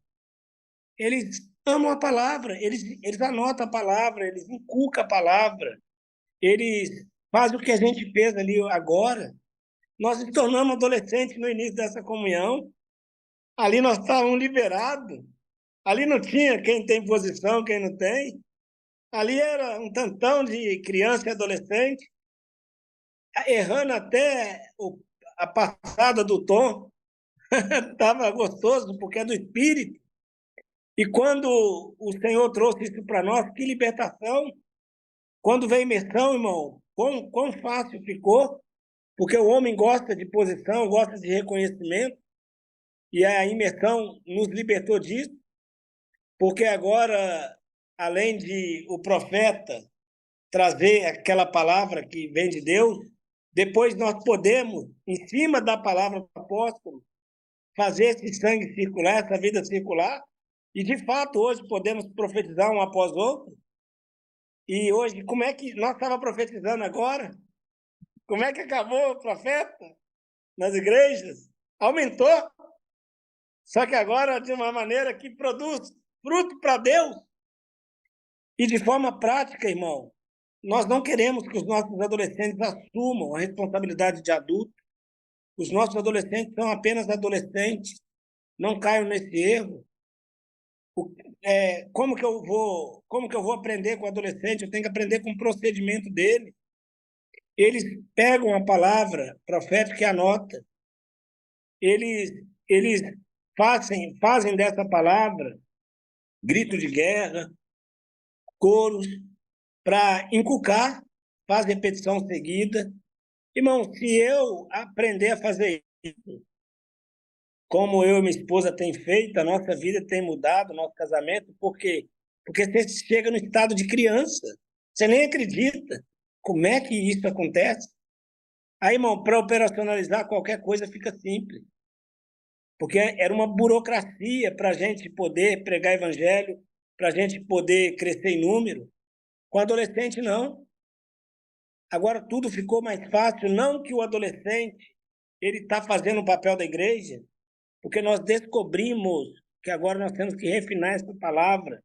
B: Eles amam a palavra, eles anotam a palavra, eles inculcam a palavra, eles fazem o que a gente fez ali agora. Nós nos tornamos adolescentes no início dessa comunhão. Ali nós estávamos liberados. Ali não tinha quem tem posição, quem não tem. Ali era um tantão de criança e adolescente, errando até a passada do tom. Estava gostoso, porque é do Espírito. E quando o Senhor trouxe isso para nós, que libertação! Quando veio a imersão, irmão, quão fácil ficou, porque o homem gosta de posição, gosta de reconhecimento, e a imersão nos libertou disso, porque agora, além de o profeta trazer aquela palavra que vem de Deus, depois nós podemos, em cima da palavra do apóstolo, fazer esse sangue circular, essa vida circular, e de fato hoje podemos profetizar um após outro. E hoje, como é que nós estávamos profetizando agora? Como é que acabou o profeta nas igrejas? Aumentou. Só que agora de uma maneira que produz fruto para Deus. E de forma prática, irmão, nós não queremos que os nossos adolescentes assumam a responsabilidade de adulto. Os nossos adolescentes são apenas adolescentes. Não caiam nesse erro. Como que eu vou aprender com o adolescente? Eu tenho que aprender com o procedimento dele. Eles pegam a palavra profética e anota. Eles fazem dessa palavra grito de guerra, coros, para inculcar, faz repetição seguida. Irmão, se eu aprender a fazer isso, como eu e minha esposa tem feito, a nossa vida tem mudado, nosso casamento, por quê? Porque você chega no estado de criança, você nem acredita como é que isso acontece. Aí, irmão, para operacionalizar qualquer coisa fica simples, porque era uma burocracia para a gente poder pregar evangelho, para a gente poder crescer em número. Com adolescente, não. Agora tudo ficou mais fácil, não que o adolescente ele está fazendo o papel da igreja, porque nós descobrimos que agora nós temos que refinar essa palavra.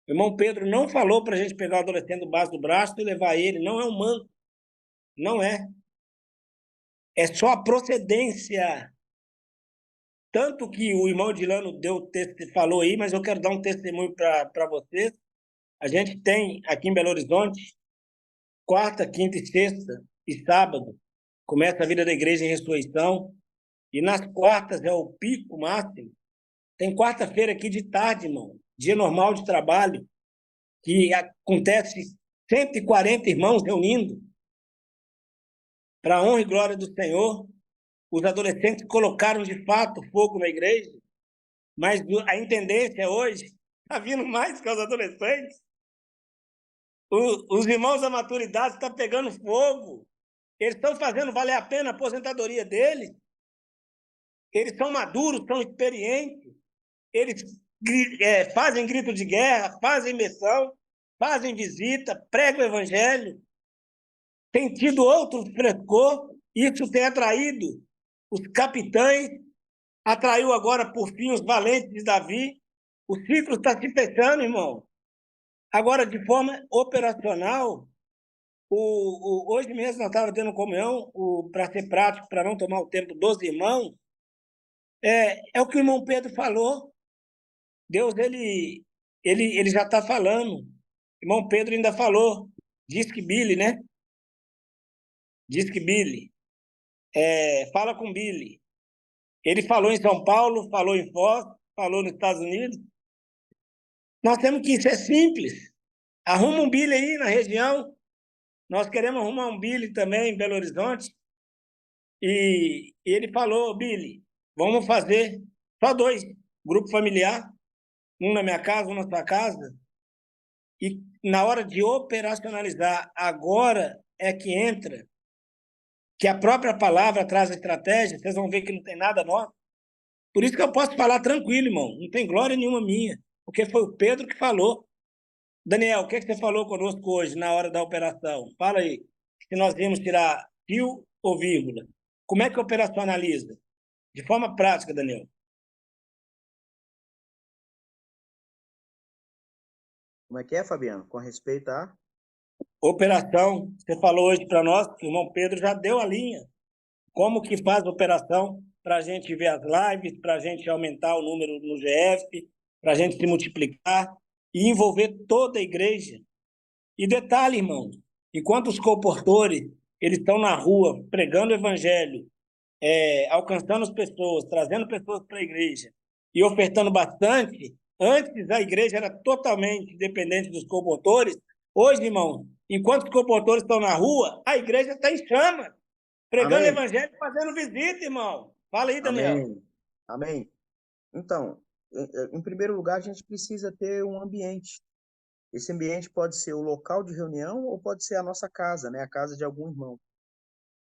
B: O irmão Pedro não falou para a gente pegar o adolescente do baixo do braço e levar ele. Não é um manto. Não é. É só a procedência. Tanto que o irmão Dilano falou aí, mas eu quero dar um testemunho para vocês. A gente tem aqui em Belo Horizonte, quarta, quinta e sexta e sábado, começa a vida da igreja em ressurreição. E nas quartas é o pico máximo. Tem quarta-feira aqui de tarde, irmão, dia normal de trabalho, que acontece 140 irmãos reunindo para a honra e glória do Senhor. Os adolescentes colocaram de fato fogo na igreja, mas a intendência hoje está vindo mais que os adolescentes. Os irmãos da maturidade estão pegando fogo. Eles estão fazendo valer a pena a aposentadoria deles. Eles são maduros, são experientes. Eles fazem grito de guerra, fazem missão, fazem visita, pregam o evangelho. Tem tido outro frescor. Isso tem atraído os capitães, atraiu agora, por fim, os valentes de Davi. O ciclo está se fechando, irmão. Agora, de forma operacional, hoje mesmo nós estávamos tendo comunhão, para ser prático, para não tomar o tempo dos irmãos, é o que o irmão Pedro falou. Deus, ele já está falando. O irmão Pedro ainda falou. Diz que Billy, né? Diz que Billy. Fala com Billy. Ele falou em São Paulo, falou em Foz, falou nos Estados Unidos. Nós temos que ser simples. Arruma um Billy aí na região. Nós queremos arrumar um Billy também em Belo Horizonte. E ele falou, Billy, vamos fazer só 2, grupo familiar, um na minha casa, um na sua casa. E na hora de operacionalizar, agora é que entra, que a própria palavra traz a estratégia, vocês vão ver que não tem nada nosso. Por isso que eu posso falar tranquilo, irmão, não tem glória nenhuma minha, porque foi o Pedro que falou. Daniel, o que você falou conosco hoje, na hora da operação? Fala aí, se nós vamos tirar fio ou vírgula. Como é que operacionaliza? De forma prática, Daniel.
C: Como é que é, Fabiano? Com respeito a...
B: Operação, você falou hoje para nós, que o irmão Pedro já deu a linha. Como que faz a operação para a gente ver as lives, para a gente aumentar o número no GF, para a gente se multiplicar e envolver toda a igreja. E detalhe, irmão, enquanto os comportores eles estão na rua pregando o evangelho, alcançando as pessoas, trazendo pessoas para a igreja e ofertando bastante, antes a igreja era totalmente dependente dos comportores. Hoje, irmão, enquanto os comportores estão na rua, a igreja está em chamas, pregando o
C: Amém?
B: evangelho, fazendo visita, irmão. Fala aí, Daniel.
C: Amém. Amém. Então, em primeiro lugar, a gente precisa ter um ambiente. Esse ambiente pode ser o local de reunião ou pode ser a nossa casa, né? A casa de algum irmão.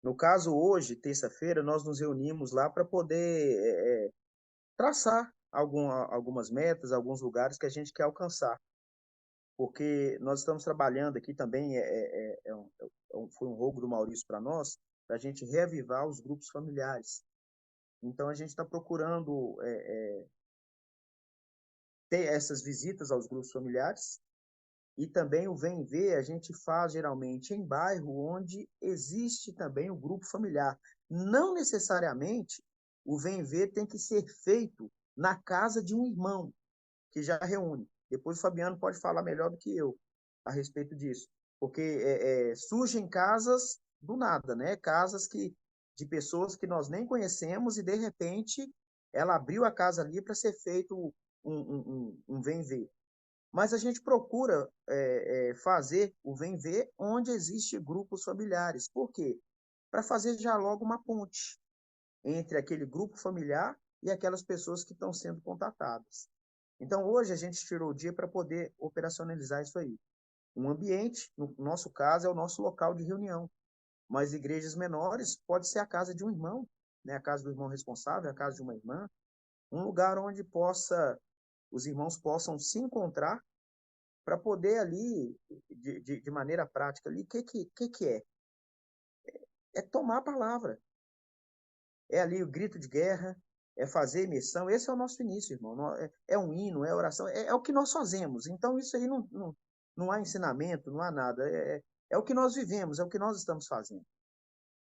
C: No caso, hoje, terça-feira, nós nos reunimos lá para poder traçar algumas metas, alguns lugares que a gente quer alcançar. Porque nós estamos trabalhando aqui também, foi um rogo do Maurício para nós, para a gente reavivar os grupos familiares. Então, a gente está procurando ter essas visitas aos grupos familiares e também o Vem Ver a gente faz geralmente em bairro onde existe também o grupo familiar. Não necessariamente o Vem Ver tem que ser feito na casa de um irmão que já reúne. Depois o Fabiano pode falar melhor do que eu a respeito disso, porque surgem casas do nada, né? Casas de pessoas que nós nem conhecemos e de repente ela abriu a casa ali para ser feito um Vem Ver. Mas a gente procura fazer o Vem Ver onde existe grupos familiares. Por quê? Para fazer já logo uma ponte entre aquele grupo familiar e aquelas pessoas que estão sendo contatadas. Então, hoje a gente tirou o dia para poder operacionalizar isso aí. Um ambiente, no nosso caso, é o nosso local de reunião. Mas igrejas menores pode ser a casa de um irmão, né? A casa do irmão responsável, a casa de uma irmã, um lugar onde os irmãos possam se encontrar para poder ali, de maneira prática ali, o que é? É tomar a palavra. É ali o grito de guerra, é fazer imersão. Esse é o nosso início, irmão. É um hino, é oração, é o que nós fazemos. Então, isso aí não há ensinamento, não há nada. É o que nós vivemos, é o que nós estamos fazendo.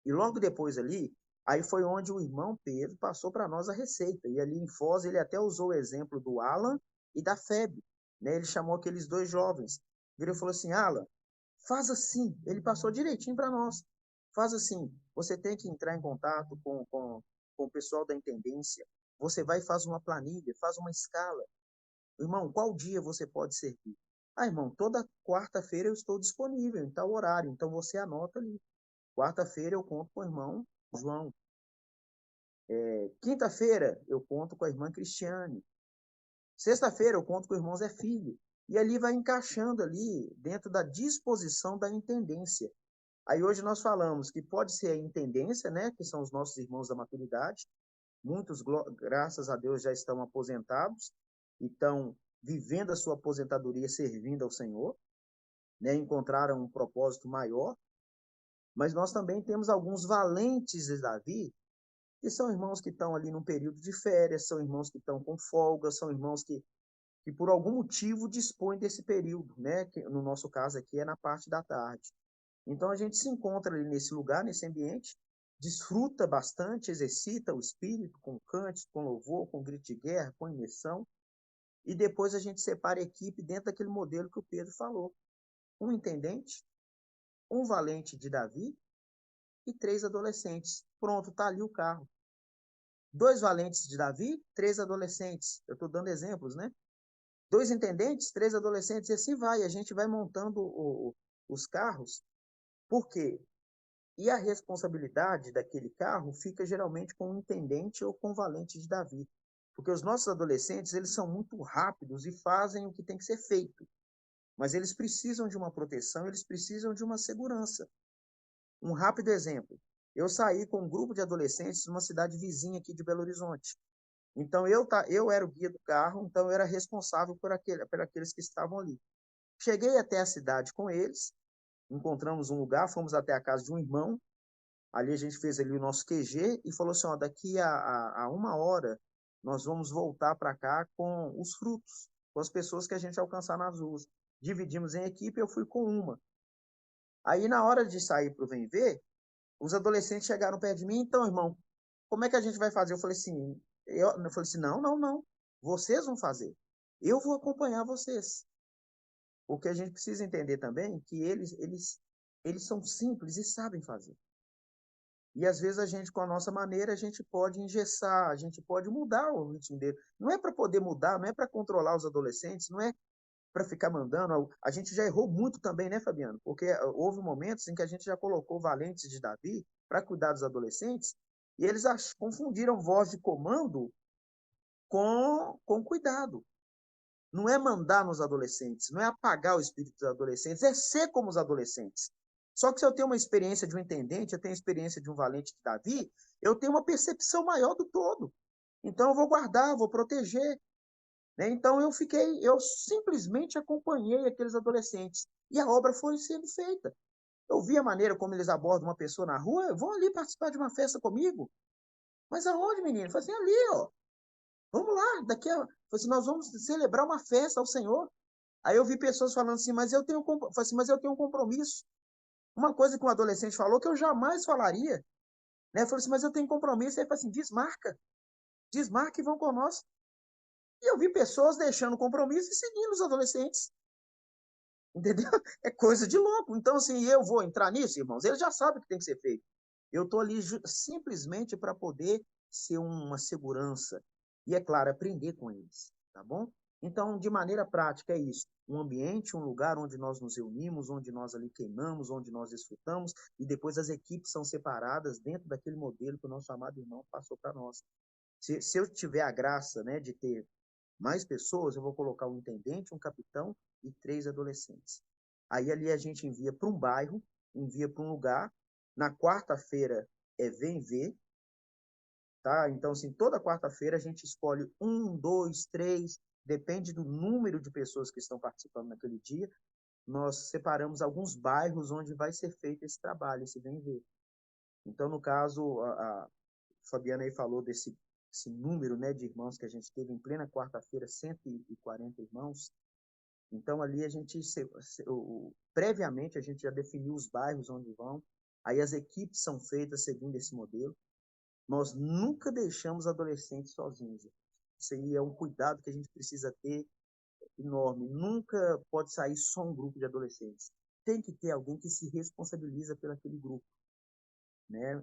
C: E logo depois ali, aí foi onde o irmão Pedro passou para nós a receita. E ali em Foz, ele até usou o exemplo do Alan e da Febe. Né? Ele chamou aqueles 2 jovens. Ele falou assim, Alan, faz assim. Ele passou direitinho para nós. Faz assim. Você tem que entrar em contato com o pessoal da intendência. Você vai e faz uma planilha, faz uma escala. Irmão, qual dia você pode servir? Ah, irmão, toda quarta-feira eu estou disponível em tal horário. Então você anota ali. Quarta-feira eu conto com o irmão João. Quinta-feira eu conto com a irmã Cristiane. Sexta-feira eu conto com o irmão Zé Filho. E ali vai encaixando ali dentro da disposição da intendência. Aí hoje nós falamos que pode ser a intendência, né, que são os nossos irmãos da maturidade. Muitos, graças a Deus, já estão aposentados, estão vivendo a sua aposentadoria servindo ao Senhor, né, encontraram um propósito maior. Mas nós também temos alguns valentes de Davi, que são irmãos que estão ali num período de férias, são irmãos que estão com folga, são irmãos que por algum motivo dispõem desse período, né? Que no nosso caso aqui é na parte da tarde. Então a gente se encontra ali nesse lugar, nesse ambiente, desfruta bastante, exercita o espírito com cantos, com louvor, com grito de guerra, com imersão, e depois a gente separa a equipe dentro daquele modelo que o Pedro falou. Um intendente, um valente de Davi e 3 adolescentes. Pronto, está ali o carro. 2 valentes de Davi, 3 adolescentes. Eu estou dando exemplos, né? 2 intendentes, 3 adolescentes, e assim vai. A gente vai montando os carros. Por quê? E a responsabilidade daquele carro fica geralmente com o intendente ou com o valente de Davi. Porque os nossos adolescentes, eles são muito rápidos e fazem o que tem que ser feito. Mas eles precisam de uma proteção, eles precisam de uma segurança. Um rápido exemplo. Eu saí com um grupo de adolescentes numa cidade vizinha aqui de Belo Horizonte. Então, eu era o guia do carro, então eu era responsável por aqueles que estavam ali. Cheguei até a cidade com eles, encontramos um lugar, fomos até a casa de um irmão, ali a gente fez ali o nosso QG e falou assim, ó, daqui a 1 hora nós vamos voltar para cá com os frutos, com as pessoas que a gente alcançar nas ruas. Dividimos em equipe, eu fui com uma. Aí, na hora de sair para o Vem Ver, os adolescentes chegaram perto de mim, então, irmão, como é que a gente vai fazer? Eu falei assim, não, não, não. Vocês vão fazer. Eu vou acompanhar vocês. Porque a gente precisa entender também que eles são simples e sabem fazer. E às vezes a gente, com a nossa maneira, a gente pode engessar, a gente pode mudar o ritmo dele. Não é para poder mudar, não é para controlar os adolescentes, não é para ficar mandando. A gente já errou muito também, né, Fabiano? Porque houve momentos em que a gente já colocou valentes de Davi para cuidar dos adolescentes e eles confundiram voz de comando com cuidado. Não é mandar nos adolescentes, não é apagar o espírito dos adolescentes, é ser como os adolescentes. Só que se eu tenho uma experiência de um intendente, eu tenho a experiência de um valente de Davi, eu tenho uma percepção maior do todo. Então eu vou guardar, vou proteger. Né? Então eu simplesmente acompanhei aqueles adolescentes e a obra foi sendo feita. Eu vi a maneira como eles abordam uma pessoa na rua, vão ali participar de uma festa comigo. Mas aonde, menino? Eu falei assim, ali, ó. Vamos lá, assim, nós vamos celebrar uma festa ao Senhor. Aí eu vi pessoas falando assim, mas eu tenho, assim, mas eu tenho um compromisso. Uma coisa que um adolescente falou que eu jamais falaria. Né? Eu falei assim, mas eu tenho compromisso. Aí ele falou assim, desmarca e vão conosco. E eu vi pessoas deixando o compromisso e seguindo os adolescentes. Entendeu? É coisa de louco. Então, assim, eu vou entrar nisso, irmãos? Eles já sabem o que tem que ser feito. Eu estou ali simplesmente para poder ser uma segurança. E, é claro, aprender com eles, tá bom? Então, de maneira prática, é isso. Um ambiente, um lugar onde nós nos reunimos, onde nós ali queimamos, onde nós desfrutamos, e depois as equipes são separadas dentro daquele modelo que o nosso amado irmão passou para nós. Se eu tiver a graça, né, de ter mais pessoas, eu vou colocar um intendente, um capitão e 3 adolescentes. Aí ali a gente envia para um bairro, envia para um lugar. Na quarta-feira vem ver, tá? Então, assim, toda quarta-feira a gente escolhe 1, 2, 3, depende do número de pessoas que estão participando naquele dia. Nós separamos alguns bairros onde vai ser feito esse trabalho, esse vem ver. Então, no caso, a Fabiana aí falou desse número, né, de irmãos que a gente teve em plena quarta-feira, 140 irmãos. Então, ali a gente, previamente, a gente já definiu os bairros onde vão, aí as equipes são feitas seguindo esse modelo. Nós nunca deixamos adolescentes sozinhos. Isso aí é um cuidado que a gente precisa ter enorme. Nunca pode sair só um grupo de adolescentes. Tem que ter alguém que se responsabiliza pelo aquele grupo. Né?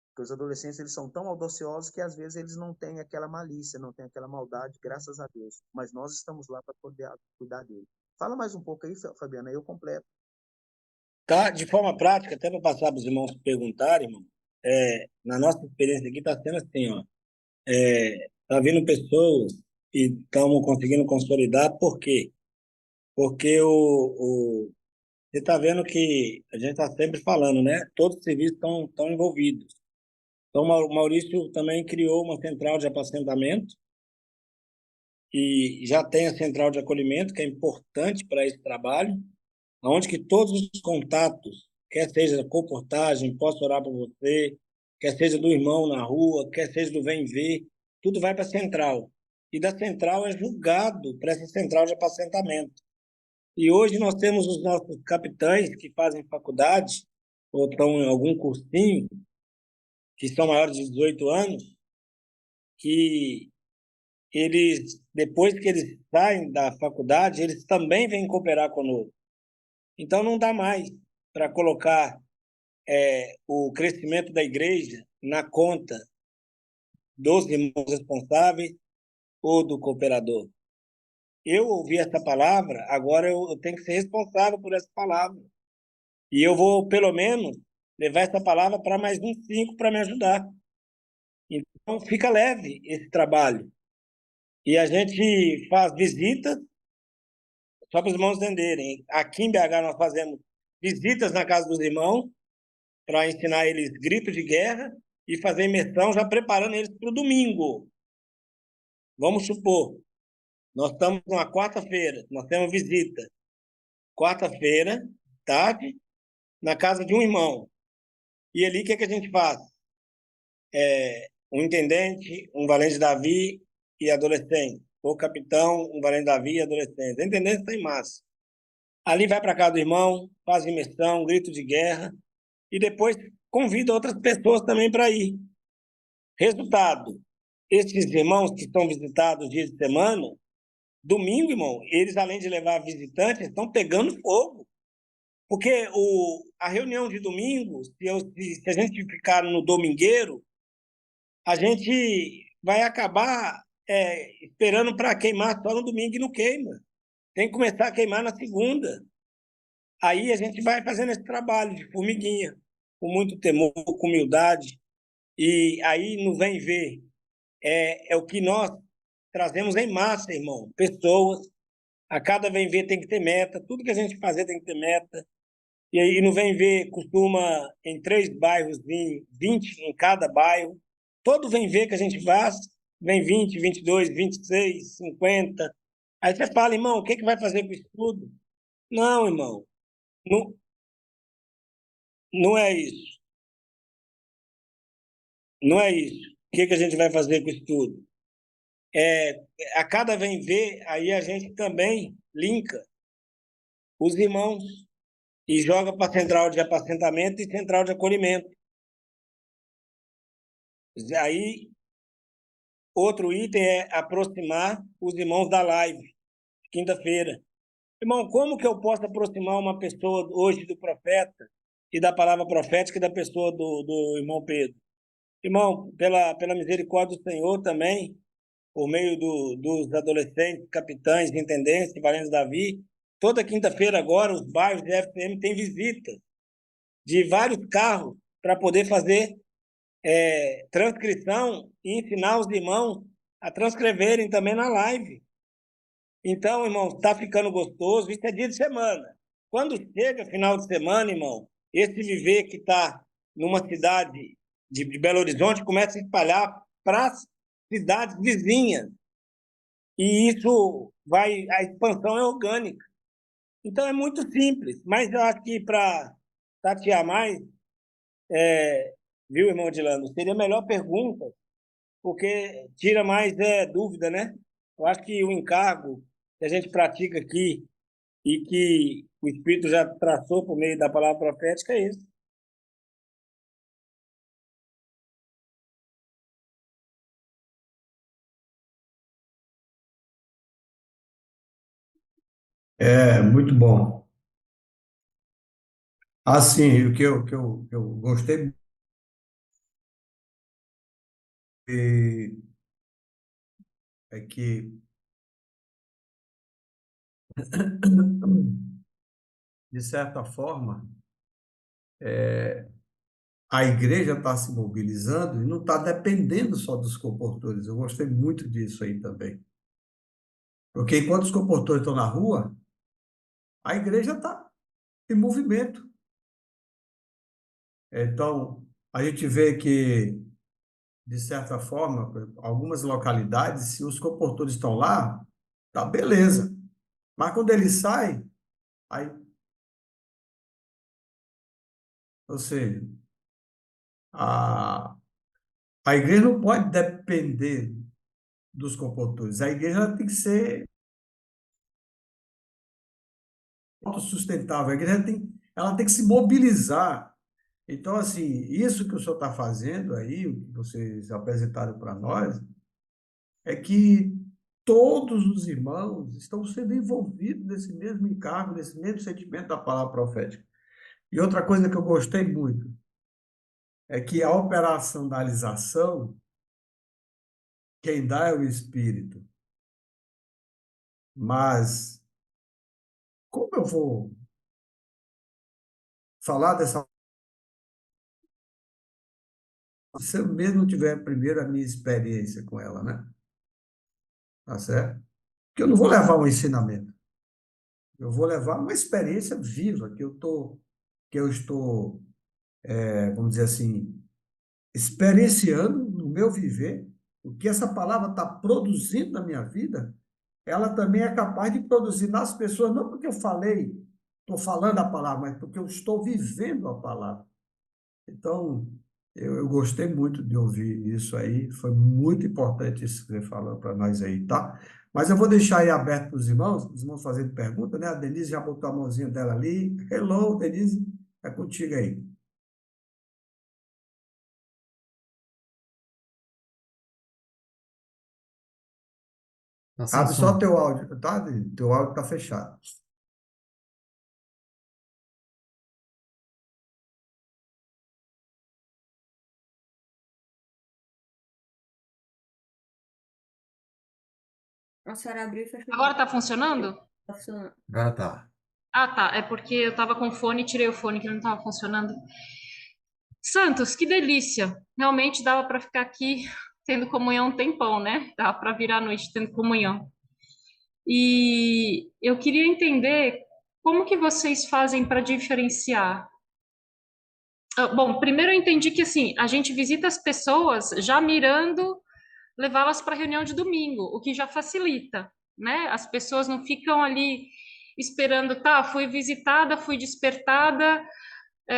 C: Porque os adolescentes eles são tão audaciosos que às vezes eles não têm aquela malícia, não têm aquela maldade, graças a Deus. Mas nós estamos lá para poder cuidar dele. Fala mais um pouco aí, Fabiana, aí eu completo.
B: Tá, de forma prática, até para passar para os irmãos perguntarem, irmão, na nossa experiência aqui está sendo assim, ó, tá vindo pessoas e estamos conseguindo consolidar, por quê? Porque você está vendo que a gente está sempre falando, né? Todos os serviços estão envolvidos. Então, o Maurício também criou uma central de apacentamento e já tem a central de acolhimento, que é importante para esse trabalho, onde que todos os contatos, quer seja comportagem, posso orar por você, quer seja do irmão na rua, quer seja do vem ver, tudo vai para a central. E da central é julgado para essa central de apacentamento. E hoje nós temos os nossos capitães que fazem faculdade ou estão em algum cursinho, que são maiores de 18 anos, que eles, depois que eles saem da faculdade, eles também vêm cooperar conosco. Então não dá mais para colocar o crescimento da igreja na conta dos irmãos responsáveis ou do cooperador. Eu ouvi essa palavra, agora eu tenho que ser responsável por essa palavra. E eu vou, pelo menos, levar essa palavra para mais uns 5 para me ajudar. Então, fica leve esse trabalho. E a gente faz visitas, só para os irmãos entenderem. Aqui em BH nós fazemos visitas na casa dos irmãos para ensinar eles grito de guerra e fazer imersão, já preparando eles para o domingo. Vamos supor, nós estamos numa quarta-feira, nós temos visita. Quarta-feira, tarde, na casa de um irmão. E ali, o que a gente faz? Um intendente, um valente Davi e adolescente. Ou capitão, um valente Davi e adolescente. A intendente está em massa. Ali vai para casa do irmão, faz imersão, grito de guerra, e depois convida outras pessoas também para ir. Resultado, esses irmãos que estão visitados dias de semana, domingo, irmão, eles, além de levar visitantes, estão pegando fogo. Porque a reunião de domingo, se a gente ficar no domingueiro, a gente vai acabar esperando para queimar só no domingo e não queima. Tem que começar a queimar na segunda. Aí a gente vai fazendo esse trabalho de formiguinha, com muito temor, com humildade. E aí não vem ver. É o que nós trazemos em massa, irmão. Pessoas. A cada vem ver tem que ter meta. Tudo que a gente fazer tem que ter meta. E aí no Vem Ver costuma, em 3 bairros, vir 20 em cada bairro. Todo Vem Ver que a gente faz, vem 20, 22, 26, 50. Aí você fala, irmão, o que vai fazer com isso tudo? Não, irmão, não, não é isso. Não é isso. O que a gente vai fazer com isso tudo? A cada Vem Ver, aí a gente também linka os irmãos e joga para central de apacentamento e central de acolhimento. Aí outro item é aproximar os irmãos da live, quinta-feira. Irmão, como que eu posso aproximar uma pessoa hoje do profeta e da palavra profética e da pessoa do irmão Pedro? Irmão, pela misericórdia do Senhor também, por meio dos adolescentes, capitães, intendentes, valentes Davi, toda quinta-feira agora os bairros de FPM têm visita de vários carros para poder fazer transcrição e ensinar os irmãos a transcreverem também na live. Então, irmão, está ficando gostoso. Isso é dia de semana. Quando chega final de semana, irmão, esse viver que está numa cidade de Belo Horizonte começa a espalhar para as cidades vizinhas. E isso a expansão é orgânica. Então é muito simples, mas eu acho que para tatear mais, viu, irmão Dilano, seria a melhor pergunta porque tira mais dúvida, né? Eu acho que o encargo que a gente pratica aqui e que o Espírito já traçou por meio da palavra profética é esse.
A: É muito bom. Assim, o que eu gostei é que, de certa forma, a igreja está se mobilizando e não está dependendo só dos comportores. Eu gostei muito disso aí também. Porque enquanto os comportores estão na rua, a igreja está. em movimento. Então, a gente vê que, de certa forma, algumas localidades, se os comportores estão lá, tá beleza. Mas quando eles saem, aí, ou seja, a, a igreja não pode depender dos comportores. A igreja ela tem que ser autossustentável. A igreja ela tem que se mobilizar. Então, assim, isso que o senhor está fazendo aí, o que vocês apresentaram para nós, é que todos os irmãos estão sendo envolvidos nesse mesmo encargo, nesse mesmo sentimento da palavra profética. E outra coisa que eu gostei muito é que a operacionalização, quem dá é o Espírito. Mas como eu vou falar dessa se eu mesmo não tiver primeiro a minha experiência com ela, né? Tá certo? Porque eu não vou levar um ensinamento. Eu vou levar uma experiência viva que eu estou, vamos dizer assim, experienciando no meu viver, o que essa palavra está produzindo na minha vida, ela também é capaz de produzir nas pessoas, não porque eu falei, estou falando a palavra, mas porque eu estou vivendo a palavra. Então, eu gostei muito de ouvir isso aí, foi muito importante isso que você falou para nós aí, tá? Mas eu vou deixar aí aberto para os irmãos fazendo pergunta, né? A Denise já botou a mãozinha dela ali. Hello, Denise, é contigo aí.
D: Tá sem
A: Abre só
D: som.
A: teu áudio, tá? Teu áudio está fechado.
E: A senhora abriu e fechou.
F: Agora tá funcionando?
E: Tá funcionando.
D: Agora tá.
F: Ah, tá. É porque eu tava com fone e tirei o fone que não tava funcionando. Santos, que delícia. Realmente dava para ficar aqui tendo comunhão um tempão, né? Dava para virar a noite tendo comunhão. E eu queria entender como que vocês fazem para diferenciar. Bom, primeiro eu entendi que assim, a gente visita as pessoas já mirando levá-las para a reunião de domingo, o que já facilita, né? As pessoas não ficam ali esperando, tá, fui visitada, fui despertada,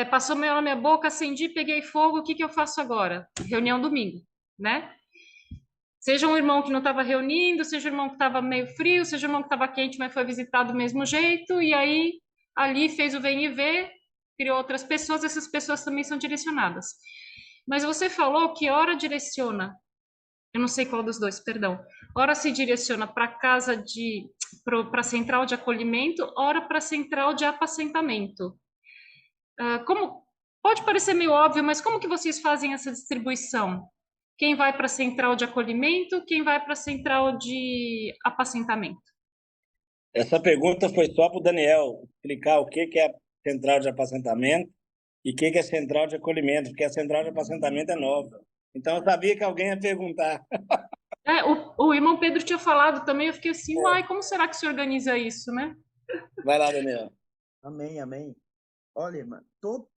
F: passou mel na minha boca, acendi, peguei fogo, o que que eu faço agora? Reunião domingo, né? Seja um irmão que não estava reunindo, seja um irmão que estava meio frio, seja um irmão que estava quente, mas foi visitado do mesmo jeito, e aí ali fez o vem e vê, criou outras pessoas, essas pessoas também são direcionadas. Mas você falou que hora direciona, eu não sei qual dos dois, perdão. Ora se direciona para casa para central de acolhimento, ora para central de apacentamento. Como pode parecer meio óbvio, mas como que vocês fazem essa distribuição? Quem vai para a central de acolhimento, quem vai para a central de apacentamento?
B: Essa pergunta foi só para o Daniel explicar o que é a central de apacentamento e o que é a central de acolhimento, porque a central de apacentamento é nova. Então, eu sabia que alguém ia perguntar.
F: O irmão Pedro tinha falado também, eu fiquei assim, uai, como será que se organiza isso, né?
B: Vai lá, Daniel.
C: Amém, amém. Olha, irmã,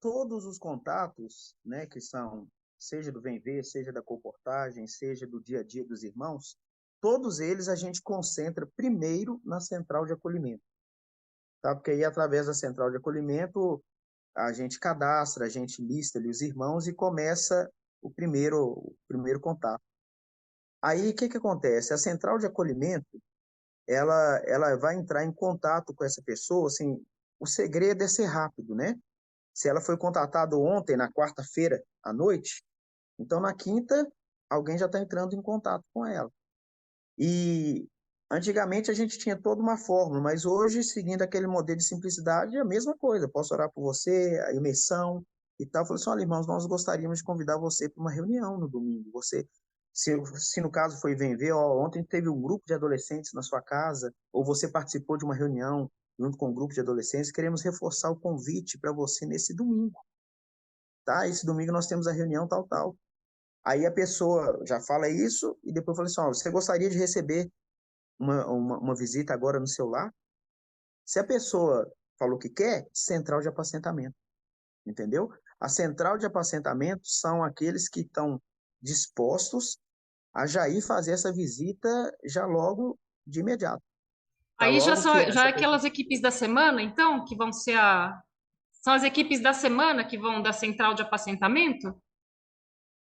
C: todos os contatos, né, que são, seja do Vem Ver, seja da comportagem, seja do dia a dia dos irmãos, todos eles a gente concentra primeiro na central de acolhimento, tá? Porque aí, através da central de acolhimento, a gente cadastra, a gente lista ali os irmãos e começa o primeiro contato. Aí, o que que acontece? A central de acolhimento, ela vai entrar em contato com essa pessoa, assim, o segredo é ser rápido, né? Se ela foi contatada ontem, na quarta-feira à noite, então na quinta, alguém já está entrando em contato com ela. E antigamente a gente tinha toda uma fórmula, mas hoje, seguindo aquele modelo de simplicidade, é a mesma coisa. Posso orar por você, a imersão e tal. Eu falei assim, olha, irmãos, nós gostaríamos de convidar você para uma reunião no domingo. Você, se no caso foi Vem Ver, ó, ontem teve um grupo de adolescentes na sua casa, ou você participou de uma reunião junto com um grupo de adolescentes, queremos reforçar o convite para você nesse domingo, tá? Esse domingo nós temos a reunião tal, tal. Aí a pessoa já fala isso e depois fala assim, ó, você gostaria de receber uma visita agora no seu lar? Se a pessoa falou que quer? Central de apacentamento, entendeu? A central de apacentamento são aqueles que estão dispostos a já ir fazer essa visita já logo de imediato. Tá
F: Aí
C: logo que
F: já é
C: essa pessoa
F: aquelas equipes da semana, então, que vão ser são as equipes da semana que vão da central de apacentamento?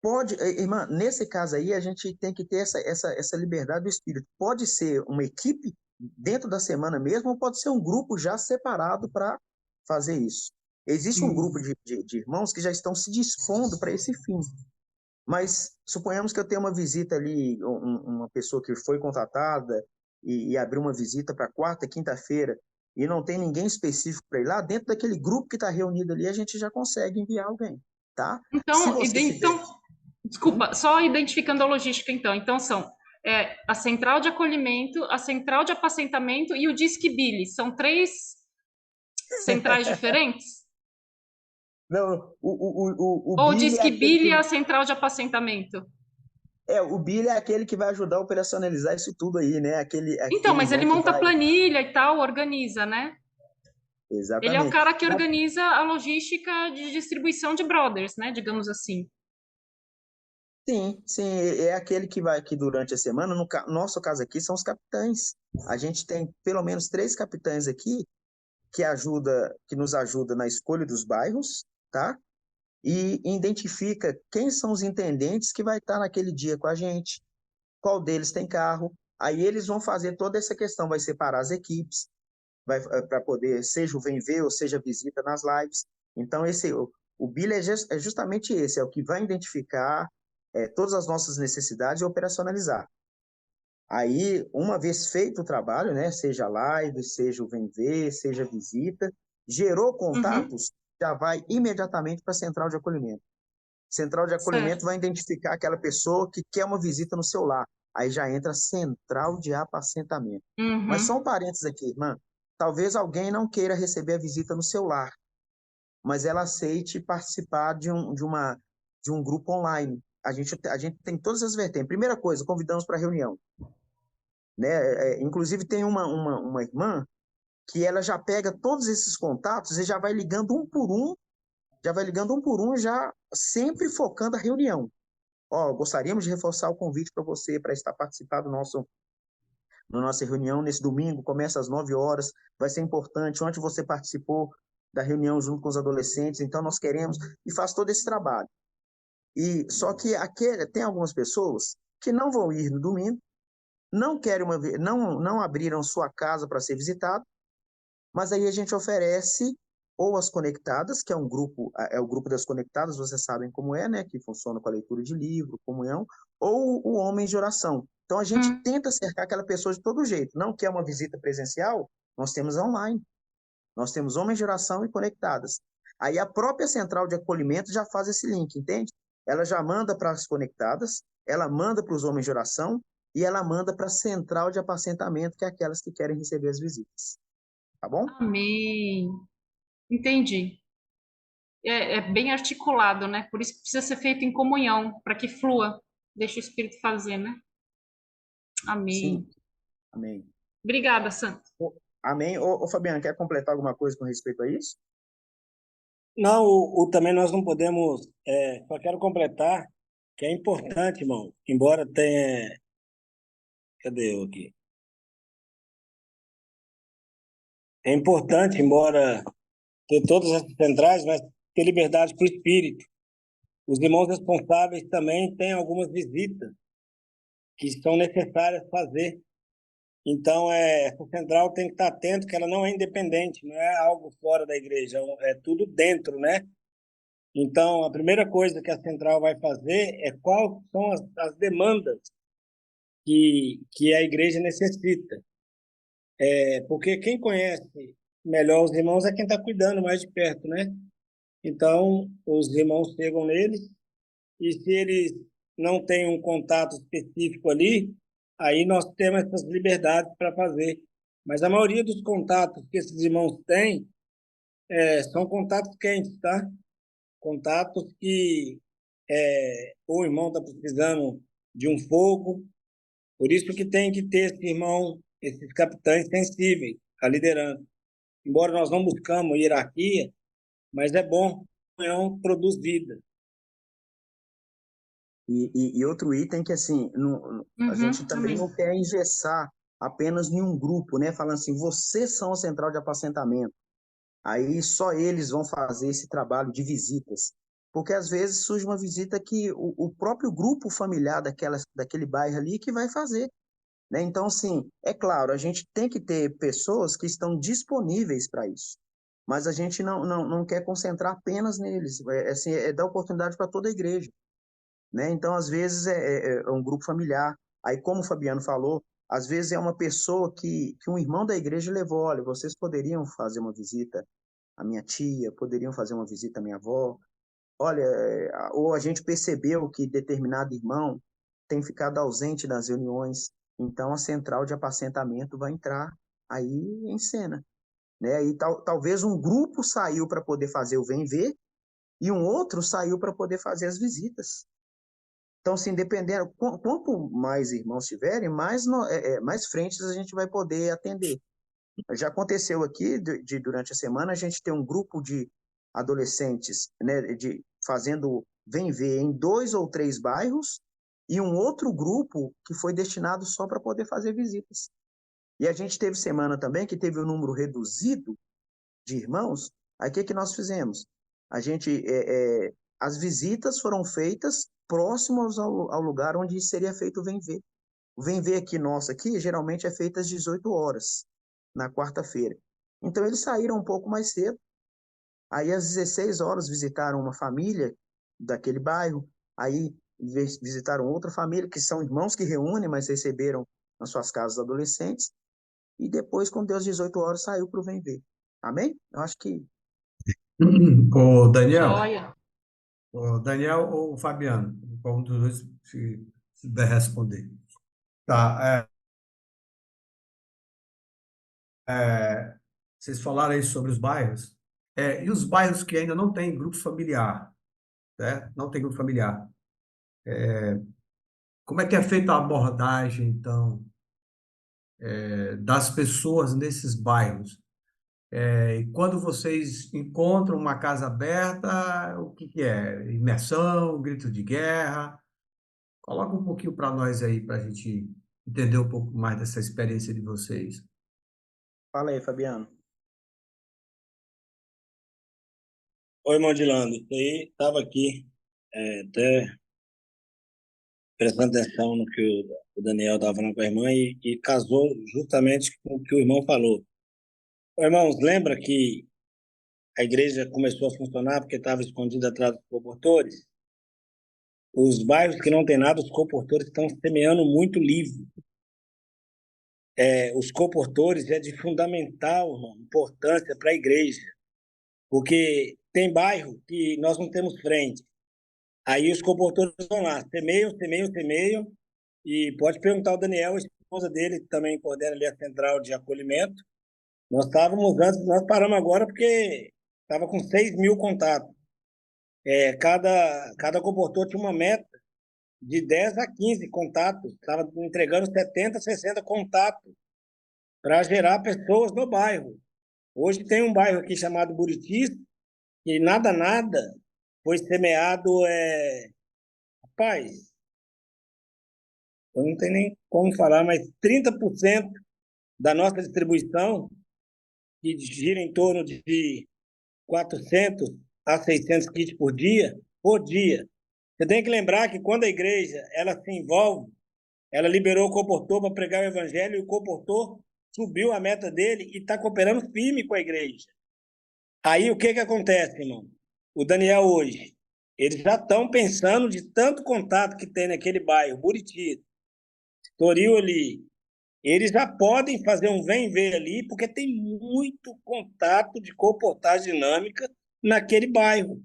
C: pode, irmã, nesse caso aí a gente tem que ter essa liberdade do espírito. Pode ser uma equipe dentro da semana mesmo, ou pode ser um grupo já separado para fazer isso. Existe um grupo de irmãos que já estão se dispondo para esse fim. Mas suponhamos que eu tenho uma visita ali, uma pessoa que foi contratada e abriu uma visita para quarta, quinta-feira, e não tem ninguém específico para ir lá, dentro daquele grupo que está reunido ali, a gente já consegue enviar alguém, tá? Se
F: Então,
C: você tiver.
F: desculpa, só identificando a logística, então. Então, são a central de acolhimento, a central de apacentamento e o Disque Billy. São três centrais diferentes?
C: Não, o
F: Ou o
C: Billy é
F: Disque
C: aquele que.
F: Billy é a central de apacentamento?
C: O Billy é aquele que vai ajudar a operacionalizar isso tudo aí, né?
F: Então,
C: Aquele
F: mas ele
C: irmão que
F: monta
C: vai.
F: planilha e tal, organiza, né? Ele é o
C: Exatamente.
F: cara que organiza a logística de distribuição de Brothers, né? Digamos assim.
C: Sim, sim, é aquele que vai aqui durante a semana. Nosso caso aqui são os capitães. A gente tem pelo menos 3 capitães aqui que nos ajuda na escolha dos bairros, tá? E identifica quem são os intendentes que vai estar naquele dia com a gente, qual deles tem carro. Aí eles vão fazer toda essa questão, vai separar as equipes, vai para poder, seja o vem ver ou seja visita nas lives. Então o Billy é justamente esse, é o que vai identificar todas as nossas necessidades e operacionalizar. Aí, uma vez feito o trabalho, né, seja live, seja o vem ver, seja visita, gerou
F: Uhum,
C: contatos, já vai imediatamente para a central de acolhimento. Central de acolhimento
F: certo.
C: vai identificar aquela pessoa que quer uma visita no seu lar. Aí já entra central de apacentamento. Mas só
F: Uhum.
C: um parênteses aqui, irmã. Talvez alguém não queira receber a visita no seu lar, mas ela aceite participar de um grupo online. A gente tem todas as vertentes. Primeira coisa, convidamos para reunião. Né? Inclusive, tem uma irmã que ela já pega todos esses contatos e já vai ligando um por um, já vai ligando um por um, já sempre focando a reunião. Ó, gostaríamos de reforçar o convite para você para estar participando na nossa reunião nesse domingo, começa às 9 horas, vai ser importante. Ontem você participou da reunião junto com os adolescentes, então nós queremos, e faz todo esse trabalho. E só que tem algumas pessoas que não vão ir no domingo, não querem não abriram sua casa para ser visitado, mas aí a gente oferece ou as conectadas, que é o grupo das conectadas, vocês sabem como é, né, que funciona com a leitura de livro, comunhão, ou o homem de oração. Então a gente
F: Hum.
C: tenta cercar aquela pessoa de todo jeito. Não quer uma visita presencial? Nós temos online. Nós temos homens de oração e conectadas. Aí a própria central de acolhimento já faz esse link, entende? Ela já manda para as conectadas, ela manda para os homens de oração e ela manda para a central de apacentamento, que é aquelas que querem receber as visitas. Tá bom?
F: Amém. Entendi. É bem articulado, né? Por isso que precisa ser feito em comunhão, para que flua. Deixa o Espírito fazer, né?
C: Sim.
F: Amém.
C: Amém.
F: Obrigada, Santo.
C: Amém. Ô, Fabiano, quer completar alguma coisa com respeito a isso?
B: Não, também nós não podemos. Só quero completar que é importante, irmão, embora tenha. Cadê eu aqui? É importante, embora ter todas essas centrais, mas ter liberdade para o espírito. Os irmãos responsáveis também têm algumas visitas que são necessárias fazer. Então, essa central tem que estar atento que ela não é independente, não é algo fora da igreja, é tudo dentro, né? Então, a primeira coisa que a central vai fazer é quais são as demandas que a igreja necessita. Porque quem conhece melhor os irmãos é quem está cuidando mais de perto, né? Então, os irmãos chegam neles e se eles não têm um contato específico ali, aí nós temos essas liberdades para fazer. Mas a maioria dos contatos que esses irmãos têm são contatos quentes, tá? Contatos que o irmão está precisando de um fogo, por isso que tem que ter esse irmão, esses capitães sensíveis à liderança. embora nós não buscamos hierarquia, mas é bom, a comunhão produz vida.
C: E outro item que, assim, a gente também
F: amém.
C: não quer engessar apenas em um grupo, né? Falando assim, vocês são a central de apacentamento. Aí só eles vão fazer esse trabalho de visitas. Porque às vezes surge uma visita que o próprio grupo familiar daquele bairro ali que vai fazer, né? Então, assim, é claro, a gente tem que ter pessoas que estão disponíveis para isso. Mas a gente não quer concentrar apenas neles. Assim, é dar oportunidade para toda a igreja, né? Então, às vezes, é um grupo familiar. Aí, como o Fabiano falou, às vezes é uma pessoa que um irmão da igreja levou, olha, vocês poderiam fazer uma visita à minha tia, poderiam fazer uma visita à minha avó. Olha, ou a gente percebeu que determinado irmão tem ficado ausente das reuniões, então a central de apacentamento vai entrar aí em cena, né? E talvez um grupo saiu para poder fazer o vem ver e um outro saiu para poder fazer as visitas. Então, assim, dependendo, quanto mais irmãos tiverem, mais frentes a gente vai poder atender. Já aconteceu aqui, durante a semana, a gente tem um grupo de adolescentes, né, fazendo vem ver em 2 ou 3 bairros, e um outro grupo que foi destinado só para poder fazer visitas. E a gente teve semana também que teve um número reduzido de irmãos. Aí o que nós fizemos? A gente, as visitas foram feitas próximos ao lugar onde seria feito o vem ver. O vem ver aqui nosso aqui geralmente é feito às 18 horas na quarta-feira. Então eles saíram um pouco mais cedo. Aí às 16 horas visitaram uma família daquele bairro. Aí visitaram outra família que são irmãos que reúnem, mas receberam nas suas casas adolescentes. E depois, quando deu às 18 horas, saiu para o vem ver. Amém? Eu acho que
A: Ô, Daniel,
F: Joia.
A: ou o Fabiano, qual um dos dois se der responder. Tá, vocês falaram aí sobre os bairros, e os bairros que ainda não têm grupo familiar, né? Não tem grupo familiar. Como é que é feita a abordagem, então, das pessoas nesses bairros? E quando vocês encontram uma casa aberta, o que que é? Imersão, grito de guerra? Coloca um pouquinho para nós aí, para a gente entender um pouco mais dessa experiência de vocês.
C: fala aí, Fabiano.
B: Oi, irmão Dilando, isso aí estava aqui, até prestando atenção no que o Daniel estava falando com a irmã e casou justamente com o que o irmão falou. Ô, irmãos, lembra que a igreja começou a funcionar porque estava escondida atrás dos comportores? Os bairros que não tem nada, os comportores estão semeando muito livre. Os comportores é de fundamental, irmão, importância para a igreja, porque tem bairro que nós não temos frente. Aí os comportores vão lá, semeiam, e pode perguntar ao Daniel, a esposa dele também coordena ali a central de acolhimento. Nós estávamos antes, nós paramos agora porque estava com 6.000 contatos. Cada comportor tinha uma meta de 10 a 15 contatos, estava entregando 70, 60 contatos para gerar pessoas no bairro. Hoje tem um bairro aqui chamado Buritis, e nada foi semeado. Rapaz, eu não tenho nem como falar, mas 30% da nossa distribuição, que gira em torno de 400 a 600 kits por dia. Você tem que lembrar que quando a igreja ela se envolve, ela liberou o comportor para pregar o evangelho e o comportor subiu a meta dele e está cooperando firme com a igreja. Aí o que acontece, irmão? O Daniel hoje, eles já estão pensando de tanto contato que tem naquele bairro, Buriti, Toril ali, eles já podem fazer um vem ver ali, porque tem muito contato de comportagem dinâmica naquele bairro.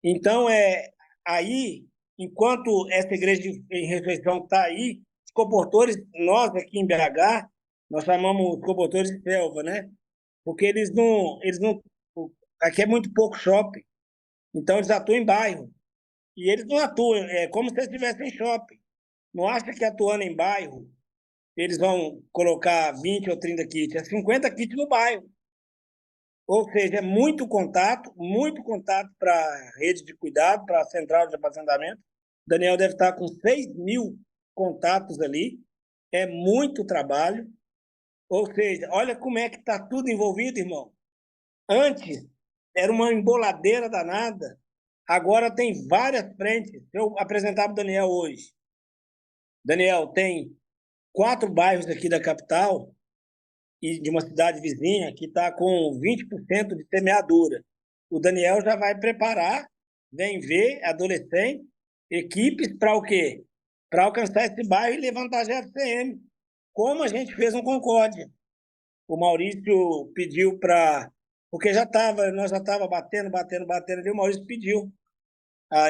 B: Então, aí, enquanto essa igreja em ressurreição está aí, os comportores, nós aqui em BH, nós chamamos os comportores de selva, né? Porque eles não, aqui é muito pouco shopping, então eles atuam em bairro. E eles não atuam, é como se eles estivessem em shopping. Não acha que atuando em bairro, eles vão colocar 20 ou 30 kits, é 50 kits no bairro. Ou seja, é muito contato para a rede de cuidado, para a central de apacentamento. O Daniel deve estar com 6.000 contatos ali. É muito trabalho. Ou seja, olha como é que está tudo envolvido, irmão. Antes era uma emboladeira danada. Agora tem várias frentes. Se eu apresentar para o Daniel hoje. Daniel, tem 4 bairros aqui da capital e de uma cidade vizinha que está com 20% de semeadura. O Daniel já vai preparar, vem ver, adolescente, equipes para o quê? Para alcançar esse bairro e levantar a GFCM, como a gente fez no Concórdia. O Maurício pediu para... Porque nós já estava batendo, ali, o Maurício pediu.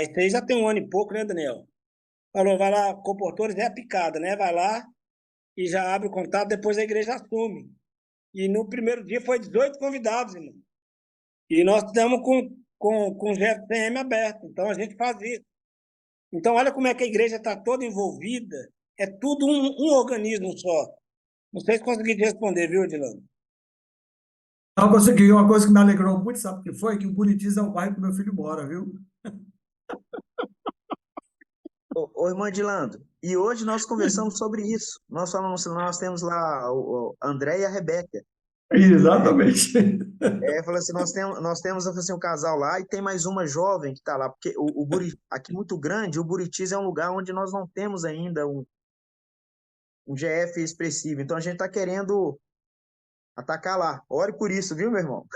B: Isso aí já tem 1 ano e pouco, né, Daniel? Falou, vai lá, Comportores é a picada, né? Vai lá e já abre o contato, depois a igreja assume. E no primeiro dia foi 18 convidados, irmão. E nós estamos com o GFCM aberto. Então a gente faz isso. Então olha como é que a igreja está toda envolvida. É tudo um organismo só. Não sei se consegui te responder, viu, Edilano?
A: Não consegui. Uma coisa que me alegrou muito, sabe o que foi? Que o Buritis é o bairro que meu filho mora, viu?
C: Ô, irmão Edilando, e hoje nós conversamos sobre isso. Nós falamos, nós temos lá o André e a Rebeca, né?
A: Exatamente.
C: Falou assim, nós temos assim, um casal lá e tem mais uma jovem que está lá, porque aqui muito grande, o Buritis é um lugar onde nós não temos ainda um GF expressivo. Então a gente está querendo atacar lá. Ore por isso, viu, meu irmão?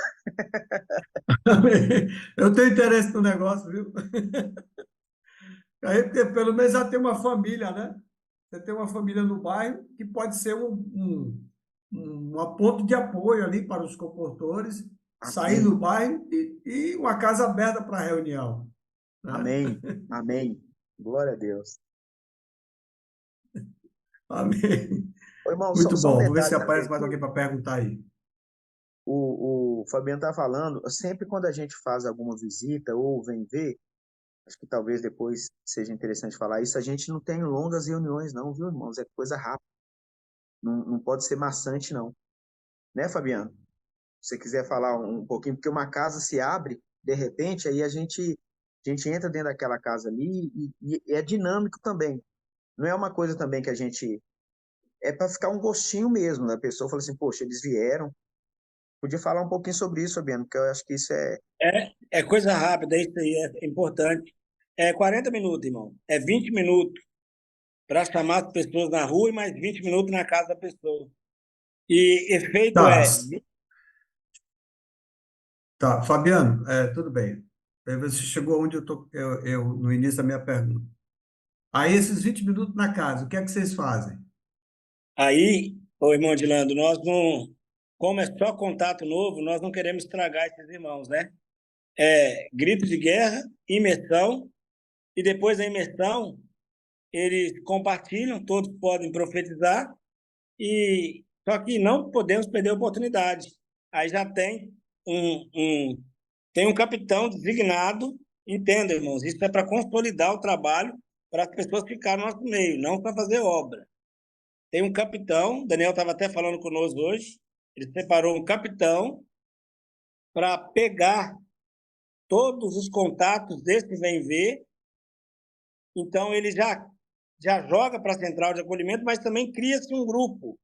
A: Eu tenho interesse no negócio, viu? Aí, pelo menos já tem uma família, né? Você tem uma família no bairro que pode ser uma ponto de apoio ali para os comportores, sair
C: Amém,
A: do bairro e uma casa aberta para reunião, né?
C: amém, amém. Glória a Deus.
A: Amém.
C: Ô, irmão,
A: Muito
C: só um
A: bom. Vou ver se
C: detalhe
A: aparece
C: também
A: mais alguém para perguntar aí.
C: o Fabiano está falando, sempre quando a gente faz alguma visita ou vem ver, acho que talvez depois seja interessante falar isso, a gente não tem longas reuniões não, viu, irmãos? É coisa rápida, não pode ser maçante não. Né, Fabiano? Se você quiser falar um pouquinho, porque uma casa se abre, de repente, aí a gente entra dentro daquela casa ali e é dinâmico também. Não é uma coisa também que a gente... É para ficar um gostinho mesmo, né? A pessoa fala assim, poxa, eles vieram. Podia falar um pouquinho sobre isso, Fabiano, porque eu acho que isso é...
B: É coisa rápida, isso aí é importante. É 40 minutos, irmão. É 20 minutos para chamar as pessoas na rua e mais 20 minutos na casa da pessoa. E efeito
A: Tá,
B: é
A: tá. Fabiano, tudo bem. Aí você chegou onde no início da minha pergunta. Aí, esses 20 minutos na casa, o que é que vocês fazem?
B: aí, ô irmão Dilando, nós não, como é só contato novo, nós não queremos estragar esses irmãos, né? É grito de guerra, imersão, e depois da imersão, eles compartilham, todos podem profetizar, e só que não podemos perder a oportunidade. Aí já tem um capitão designado, entenda, irmãos, isso é para consolidar o trabalho, para as pessoas ficarem no nosso meio, não para fazer obra. Tem um capitão, Daniel estava até falando conosco hoje, ele separou um capitão para pegar todos os contatos desse vem ver, então ele já joga para a central de acolhimento, mas também cria-se um grupo,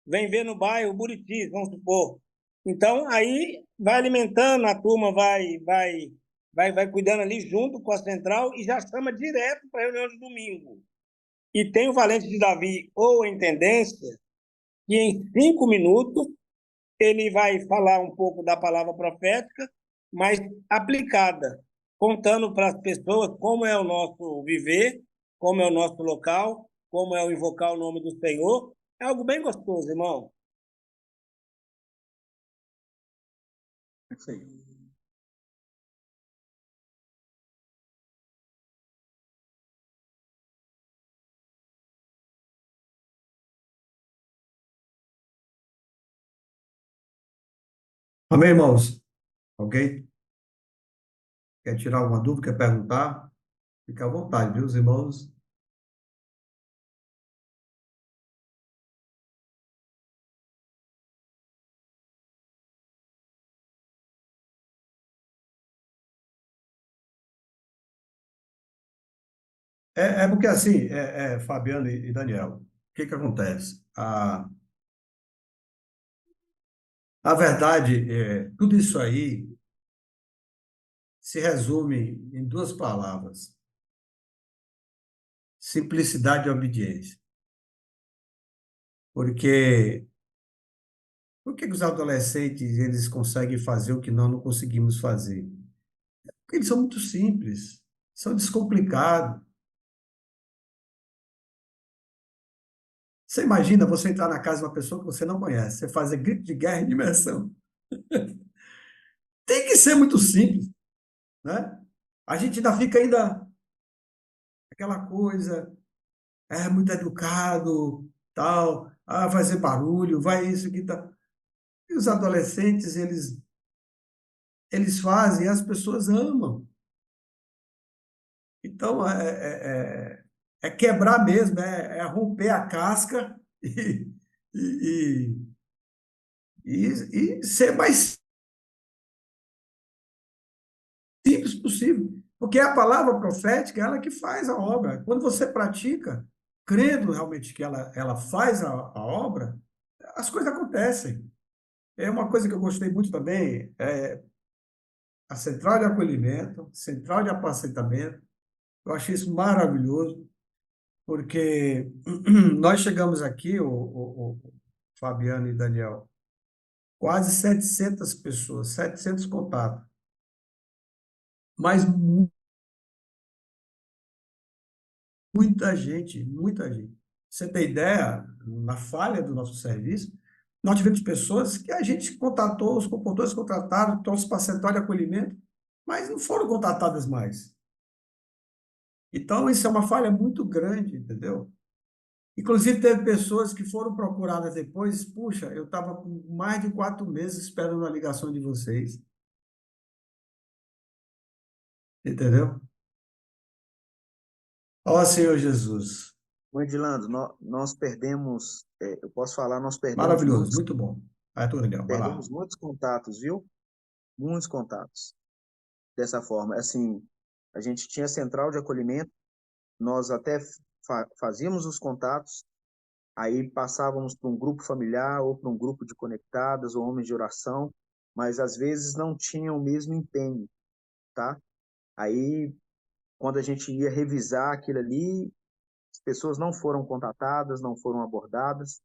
B: vem ver no bairro Buritis, vamos supor. Então aí vai alimentando, a turma vai cuidando ali junto com a central e já chama direto para a reunião de domingo. E tem o Valente de Davi ou a intendência, que em 5 minutos ele vai falar um pouco da palavra profética, mas aplicada, contando para as pessoas como é o nosso viver, como é o nosso local, como é o invocar o nome do Senhor. É algo bem gostoso, irmão.
C: Isso aí.
A: Amém, irmãos? Alguém quer tirar alguma dúvida, quer perguntar? Fica à vontade, viu, os irmãos? É porque assim, Fabiano e Daniel, o que que acontece? A verdade, tudo isso aí se resume em duas palavras: simplicidade e obediência. Porque por que que os adolescentes eles conseguem fazer o que nós não conseguimos fazer? Porque eles são muito simples, são descomplicados. Você imagina você entrar na casa de uma pessoa que você não conhece, você fazer grito de guerra e de imersão. Tem que ser muito simples, né? A gente ainda fica ainda aquela coisa, muito educado, tal, vai fazer barulho, vai isso aqui, tá. E os adolescentes, eles fazem e as pessoas amam. Então, é quebrar mesmo, é romper a casca e, e ser mais simples possível. Porque a palavra profética é ela que faz a obra. Quando você pratica, crendo realmente que ela faz a obra, as coisas acontecem. É uma coisa que eu gostei muito também, a central de acolhimento, central de apacentamento. Eu achei isso maravilhoso, porque nós chegamos aqui, o Fabiano e Daniel, quase 700 pessoas, 700 contatos, mas muita gente, muita gente. Você tem ideia, na falha do nosso serviço, nós tivemos pessoas que a gente contatou, os comportadores contrataram, trouxe para a central de acolhimento, mas não foram contatadas mais. Então, isso é uma falha muito grande, entendeu? Inclusive, teve pessoas que foram procuradas depois. Puxa, eu estava com mais de 4 meses esperando a ligação de vocês, entendeu? Ó Senhor Jesus,
C: Edilando, nós perdemos, eu posso falar, nós
A: maravilhoso, muito bom. Vai, tu, Daniel, vai lá.
C: perdemos muitos contatos, viu? Muitos contatos. Dessa forma, assim, a gente tinha central de acolhimento, nós até fazíamos os contatos, aí passávamos para um grupo familiar ou para um grupo de conectadas ou homens de oração, mas às vezes não tinham o mesmo empenho, tá? Aí, quando a gente ia revisar aquilo ali, as pessoas não foram contatadas, não foram abordadas,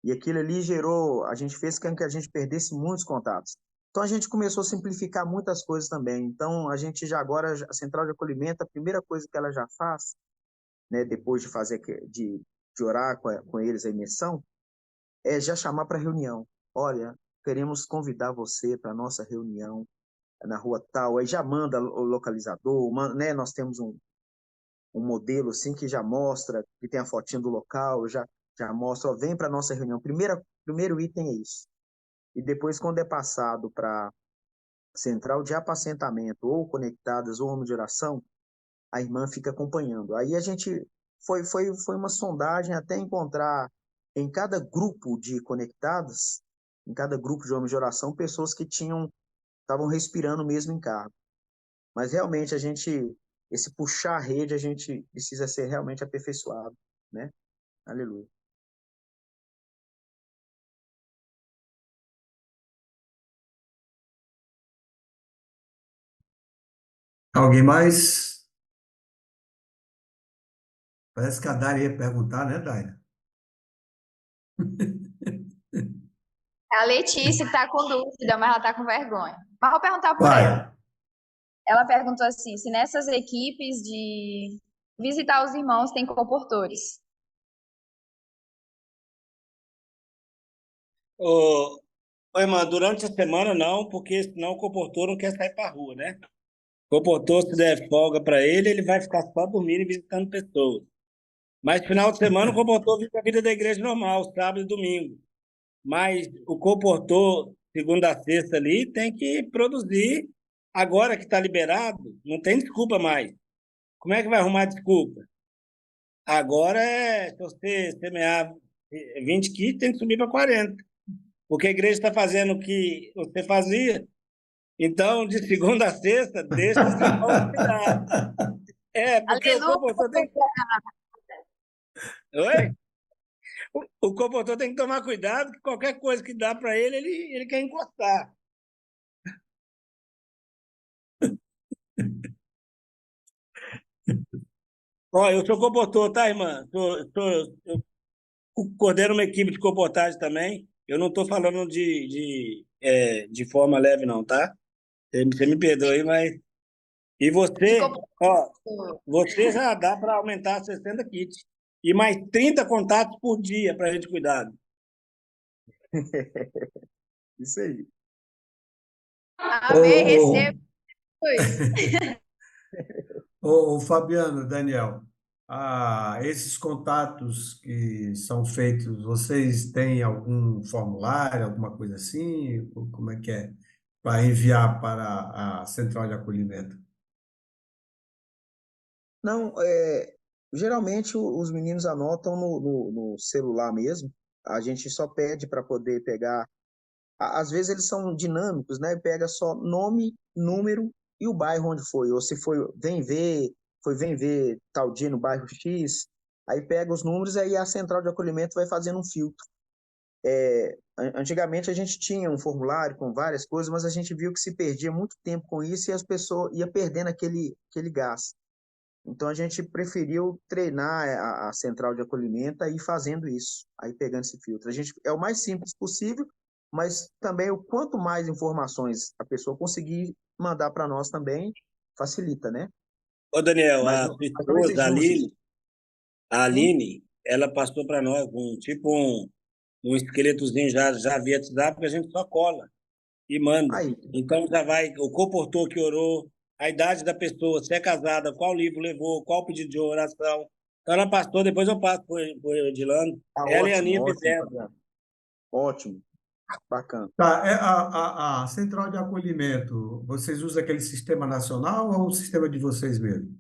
C: e aquilo ali gerou, a gente fez com que a gente perdesse muitos contatos. Então a gente começou a simplificar muitas coisas também. Então a gente já agora, a central de acolhimento, a primeira coisa que ela já faz, né, depois de fazer, de orar com eles a imersão, é já chamar para reunião. Olha, queremos convidar você para a nossa reunião na rua tal, aí já manda o localizador, né, nós temos um modelo assim que já mostra, que tem a fotinha do local, já mostra, ó, vem para a nossa reunião. Primeiro item é isso. E depois, quando é passado para central de apacentamento, ou conectadas, ou home de oração, a irmã fica acompanhando. Aí a gente foi uma sondagem até encontrar em cada grupo de conectadas, em cada grupo de homens de oração, pessoas que estavam respirando mesmo em cargo. Mas realmente esse puxar a rede, a gente precisa ser realmente aperfeiçoado, né? Aleluia.
A: Alguém mais? Parece que a Dária ia perguntar, né, Dária?
E: É a Letícia que tá com dúvida, mas ela tá com vergonha. Mas vou perguntar por
A: Vai.
E: ela. Ela perguntou assim, se nessas equipes de visitar os irmãos tem comportores.
B: Ô, ô, irmã, durante a semana não, porque senão o comportor não quer sair para rua, né? O comportor, se der folga para ele, ele vai ficar só dormindo e visitando pessoas. Mas final de semana o comportor vive a vida da igreja normal, sábado e domingo. Mas o comportor, segunda a sexta ali, tem que produzir. Agora que está liberado, não tem desculpa mais. Como é que vai arrumar desculpa? Agora se você semear 20 quilos, tem que subir para 40. Porque a igreja está fazendo o que você fazia. Então, de segunda a sexta, deixa os irmãos cuidar. É, porque o
E: Aleluia.
B: comportor tem. Oi? O comportor tem que tomar cuidado, que qualquer coisa que dá para ele, ele quer encostar. Ó, eu sou comportor, tá, irmã? Eu coordeno uma equipe de comportagem também. Eu não estou falando de forma leve, não, tá? Você me perdoe, mas. E
E: De
B: você, ó,
E: comportamento.
B: você já dá para aumentar a 60 kits. E mais 30 contatos por dia para a gente cuidar.
C: Isso aí.
E: Amém, recebo
A: Ô,
E: isso.
A: ô, Fabiano, Daniel, esses contatos que são feitos, vocês têm algum formulário, alguma coisa assim? Como é que é? Para enviar para a central de acolhimento?
C: Não, geralmente os meninos anotam no celular mesmo. A gente só pede para poder pegar. Às vezes eles são dinâmicos, né? Pega só nome, número e o bairro onde foi. Ou se foi, vem ver tal dia no bairro X. Aí pega os números, aí a central de acolhimento vai fazendo um filtro. Antigamente a gente tinha um formulário com várias coisas, mas a gente viu que se perdia muito tempo com isso e as pessoas iam perdendo aquele gás. Então a gente preferiu treinar a central de acolhimento e ir fazendo isso, aí pegando esse filtro. A gente é o mais simples possível, mas também o quanto mais informações a pessoa conseguir mandar para nós também facilita, né?
B: Ô, Daniel,
C: Mas
B: a
C: não,
B: sua
C: mas não
B: esposa,
C: exigimos isso.
B: A
C: Sim?
B: Aline, ela passou para nós um esqueletozinho já via WhatsApp que a gente só cola e manda.
C: Aí,
B: Então já vai o comportor que orou, a idade da pessoa, se é casada, qual livro levou, qual pedido de oração. Então ela passou, depois eu passo por Edilano.
C: tá
B: Ela e a
C: ótimo,
B: Aninha
C: ótimo,
B: fizeram.
C: Fabiano. Ótimo, bacana.
A: Tá, a central de acolhimento, vocês usam aquele sistema nacional ou o sistema de vocês mesmo?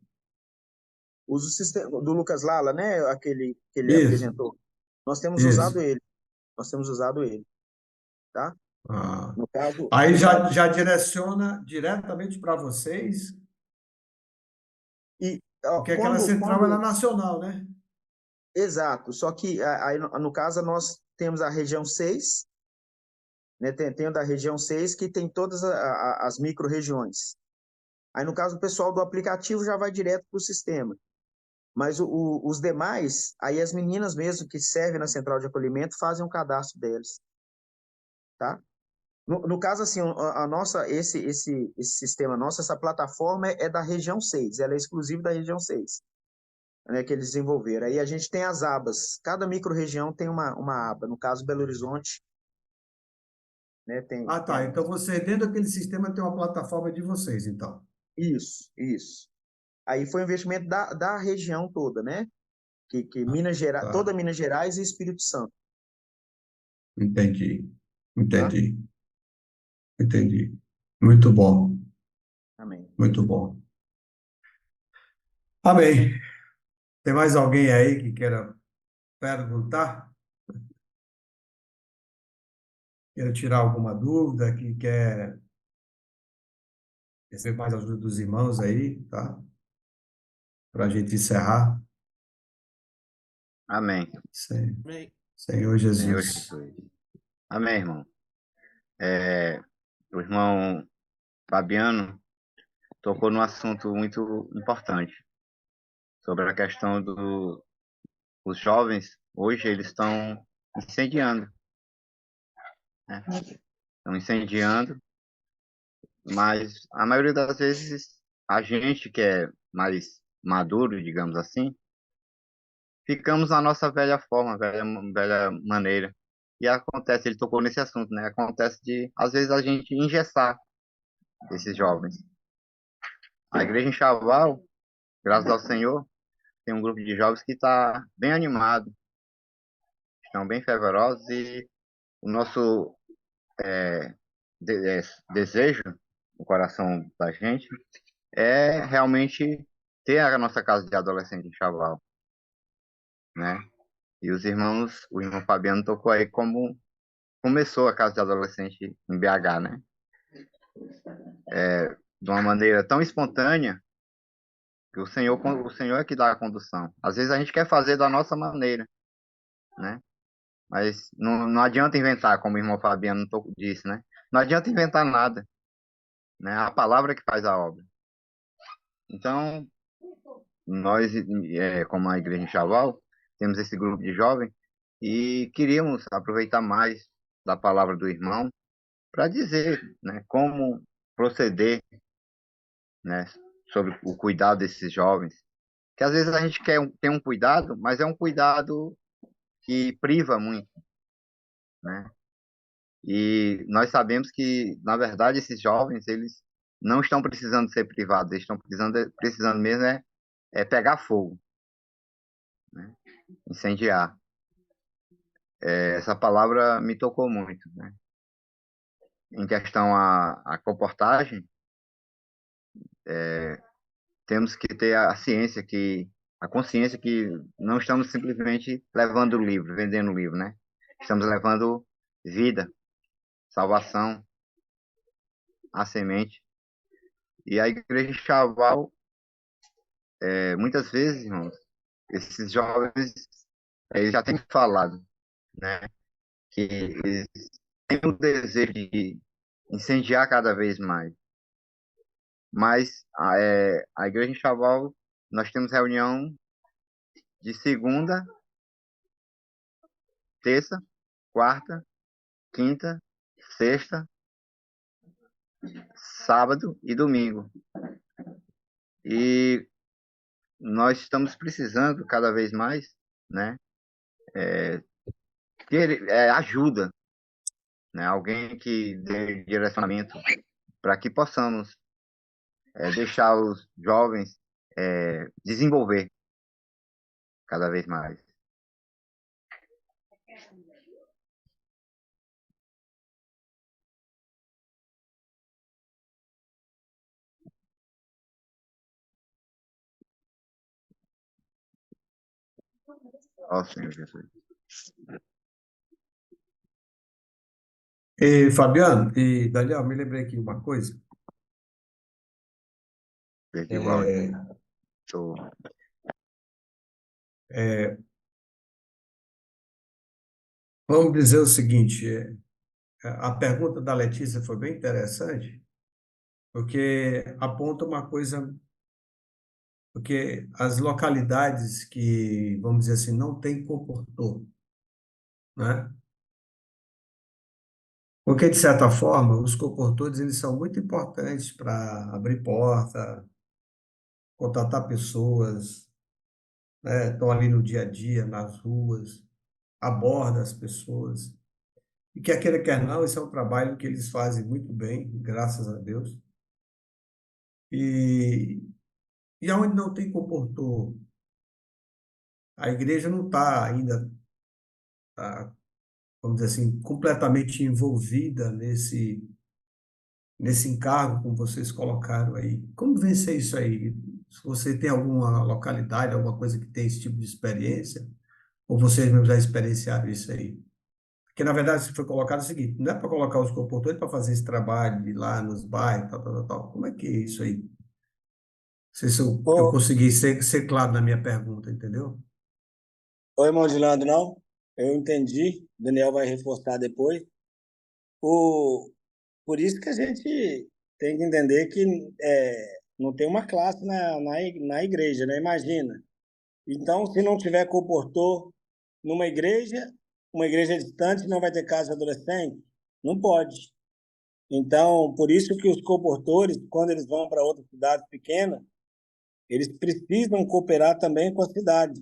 C: Usa o sistema do Lucas Lala, né? Aquele que ele
A: Isso,
C: apresentou. Nós temos usado
A: isso.
C: ele. Nós temos usado ele, tá?
A: Ah.
C: No caso,
A: Aí
C: no caso,
A: já direciona diretamente para vocês,
C: e ó,
A: porque aquela central ela é
C: quando
A: nacional, né?
C: exato, só que aí no caso nós temos a região 6, né? Tem o da região 6 que tem todas as micro-regiões. Aí no caso o pessoal do aplicativo já vai direto para o sistema. Mas os demais, aí as meninas mesmo que servem na central de acolhimento fazem o cadastro deles, tá? No caso, assim, a nossa, esse sistema nosso, essa plataforma é da região 6, ela é exclusiva da região 6, né, que eles desenvolveram. Aí a gente tem as abas, cada micro-região tem uma aba, no caso Belo Horizonte, né,
A: Ah,
C: tem
A: tá. Então você, dentro daquele sistema, tem uma plataforma de vocês, então.
C: isso, isso. Aí foi um investimento da região toda, né, que Minas Gerais,
A: Tá.
C: toda Minas Gerais e Espírito Santo,
A: Entendi.
C: tá?
A: Entendi. Entendi. Muito bom.
C: Amém.
A: Muito bom. Amém. Tem mais alguém aí que queira perguntar? Queira tirar alguma dúvida, que quer receber mais ajuda dos irmãos aí, tá? Para a gente encerrar.
G: Amém.
A: Senhor
G: Senhor
A: Jesus.
G: Jesus. Amém, irmão. É, o irmão Fabiano tocou num assunto muito importante sobre a questão dos jovens. Hoje eles estão incendiando, né? Estão incendiando, mas a maioria das vezes a gente que é mais maduro, digamos assim, ficamos na nossa velha forma, velha maneira. E acontece, ele tocou nesse assunto, né? Acontece de, às vezes, a gente engessar esses jovens. A igreja em Chaval, graças ao Senhor, tem um grupo de jovens que está bem animado, estão bem fervorosos e o nosso desejo no coração da gente é realmente ter a nossa casa de adolescente em Chaval, né? E o irmão Fabiano tocou aí como começou a casa de adolescente em BH, né? De uma maneira tão espontânea Que o Senhor é que dá a condução. Às vezes a gente quer fazer da nossa maneira, né? Mas não adianta inventar, como o irmão Fabiano disse, né? Não adianta inventar nada, né? A palavra que faz a obra. Então, nós, como a Igreja Enxoval, temos esse grupo de jovens e queríamos aproveitar mais da palavra do irmão para dizer, né, como proceder, né, sobre o cuidado desses jovens. Que às vezes a gente quer ter um cuidado, mas é um cuidado que priva muito, né? E nós sabemos que, na verdade, esses jovens, eles não estão precisando ser privados, eles estão precisando mesmo é pegar fogo, né? Incendiar. Essa palavra me tocou muito, né? Em questão à comportagem, temos que ter a consciência que não estamos simplesmente levando o livro, vendendo o livro, né? Estamos levando vida, salvação, a semente. E a igreja chaval, muitas vezes, irmãos, esses jovens, eles já têm falado, né? Que eles têm o desejo de incendiar cada vez mais. Mas a igreja em Chaval, nós temos reunião de segunda, terça, quarta, quinta, sexta, sábado e domingo. E nós estamos precisando cada vez mais, né, ter ajuda, né, alguém que dê direcionamento para que possamos deixar os jovens desenvolver cada vez mais. Ó Senhor Jesus.
A: E, Fabiano e Daniel, me lembrei aqui uma coisa.
G: Perdi o áudio. Tô-
A: É, vamos dizer o seguinte, a pergunta da Letícia foi bem interessante, porque aponta uma coisa, porque as localidades que, vamos dizer assim, não tem comportor, né? Porque, de certa forma, os comportores, eles são muito importantes para abrir porta, contatar pessoas, né? Estão ali no dia a dia, nas ruas, aborda as pessoas. E quer queira, quer não, esse é um trabalho que eles fazem muito bem, graças a Deus. E, e aonde não tem comportor, a igreja não está ainda, tá, vamos dizer assim, completamente envolvida nesse encargo como vocês colocaram aí. Como vencer isso aí? Se você tem alguma localidade, alguma coisa que tem esse tipo de experiência, ou vocês mesmos já experienciaram isso aí? Porque, na verdade, se foi colocado o seguinte, não é para colocar os comportores para fazer esse trabalho de ir lá nos bairros, tal, tal, tal, tal. Como é que é isso aí? Não sei se eu
B: Ô,
A: consegui ser claro na minha pergunta, entendeu?
B: ô, irmão de Lando, não? Eu entendi. Daniel vai reforçar depois. O, por isso que a gente tem que entender que não tem uma classe na igreja, né? Imagina. Então, se não tiver comportor numa igreja, uma igreja distante não vai ter casa de adolescente? Não pode. Então, por isso que os comportores, quando eles vão para outra cidade pequena, eles precisam cooperar também com a cidade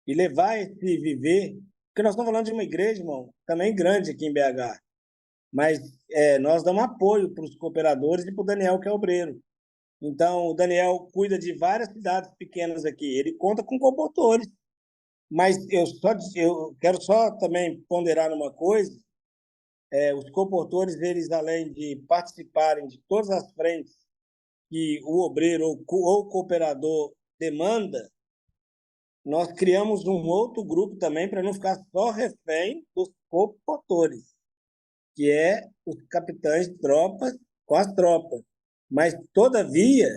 B: e levar esse viver, porque nós estamos falando de uma igreja, irmão, também grande aqui em BH, mas nós damos apoio para os cooperadores e para o Daniel, que é obreiro. Então, o Daniel cuida de várias cidades pequenas aqui, ele conta com comportores, mas eu quero só também ponderar numa coisa, os comportores, eles além de participarem de todas as frentes que o obreiro ou o cooperador demanda, nós criamos um outro grupo também para não ficar só refém dos comportores, que é os capitães de tropas com as tropas. Mas, todavia,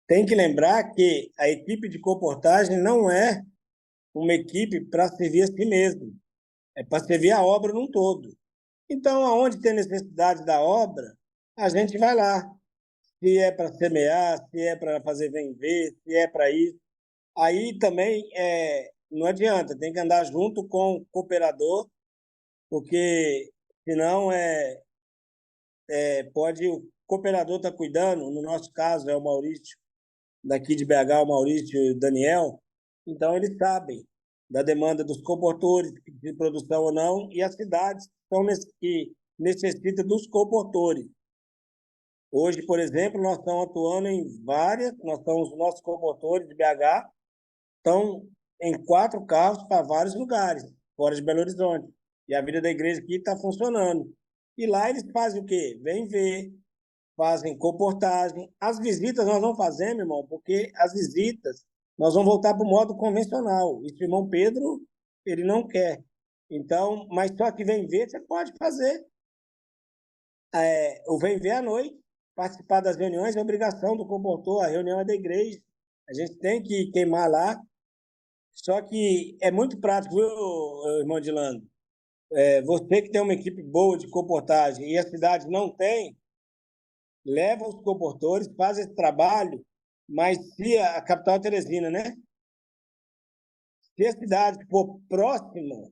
B: tem que lembrar que a equipe de comportagem não é uma equipe para servir a si mesmo, é para servir a obra num todo. Então, aonde tem necessidade da obra, a gente vai lá. Se é para semear, se é para fazer vem ver, se é para isso. Aí também não adianta, tem que andar junto com o cooperador, porque senão pode o cooperador estar cuidando, no nosso caso é o Maurício, daqui de BH, o Maurício e o Daniel, então eles sabem da demanda dos comportores, de produção ou não, e as cidades que necessitam dos comportores. Hoje, por exemplo, nós estamos atuando em os nossos comportores de BH estão em 4 carros para vários lugares, fora de Belo Horizonte. E a vida da igreja aqui está funcionando. E lá eles fazem o quê? Vem ver, fazem comportagem. As visitas nós não fazemos, irmão, porque as visitas nós vamos voltar para o modo convencional. Isso o irmão Pedro, ele não quer. Então, mas só que vem ver, você pode fazer. O vem ver à noite, participar das reuniões é obrigação do comportor, a reunião é da igreja. A gente tem que queimar lá. Só que é muito prático, viu, irmão Dilano? Você que tem uma equipe boa de comportagem e a cidade não tem, leva os comportores, faz esse trabalho, mas se a capital é Teresina, né? Se a cidade for próxima,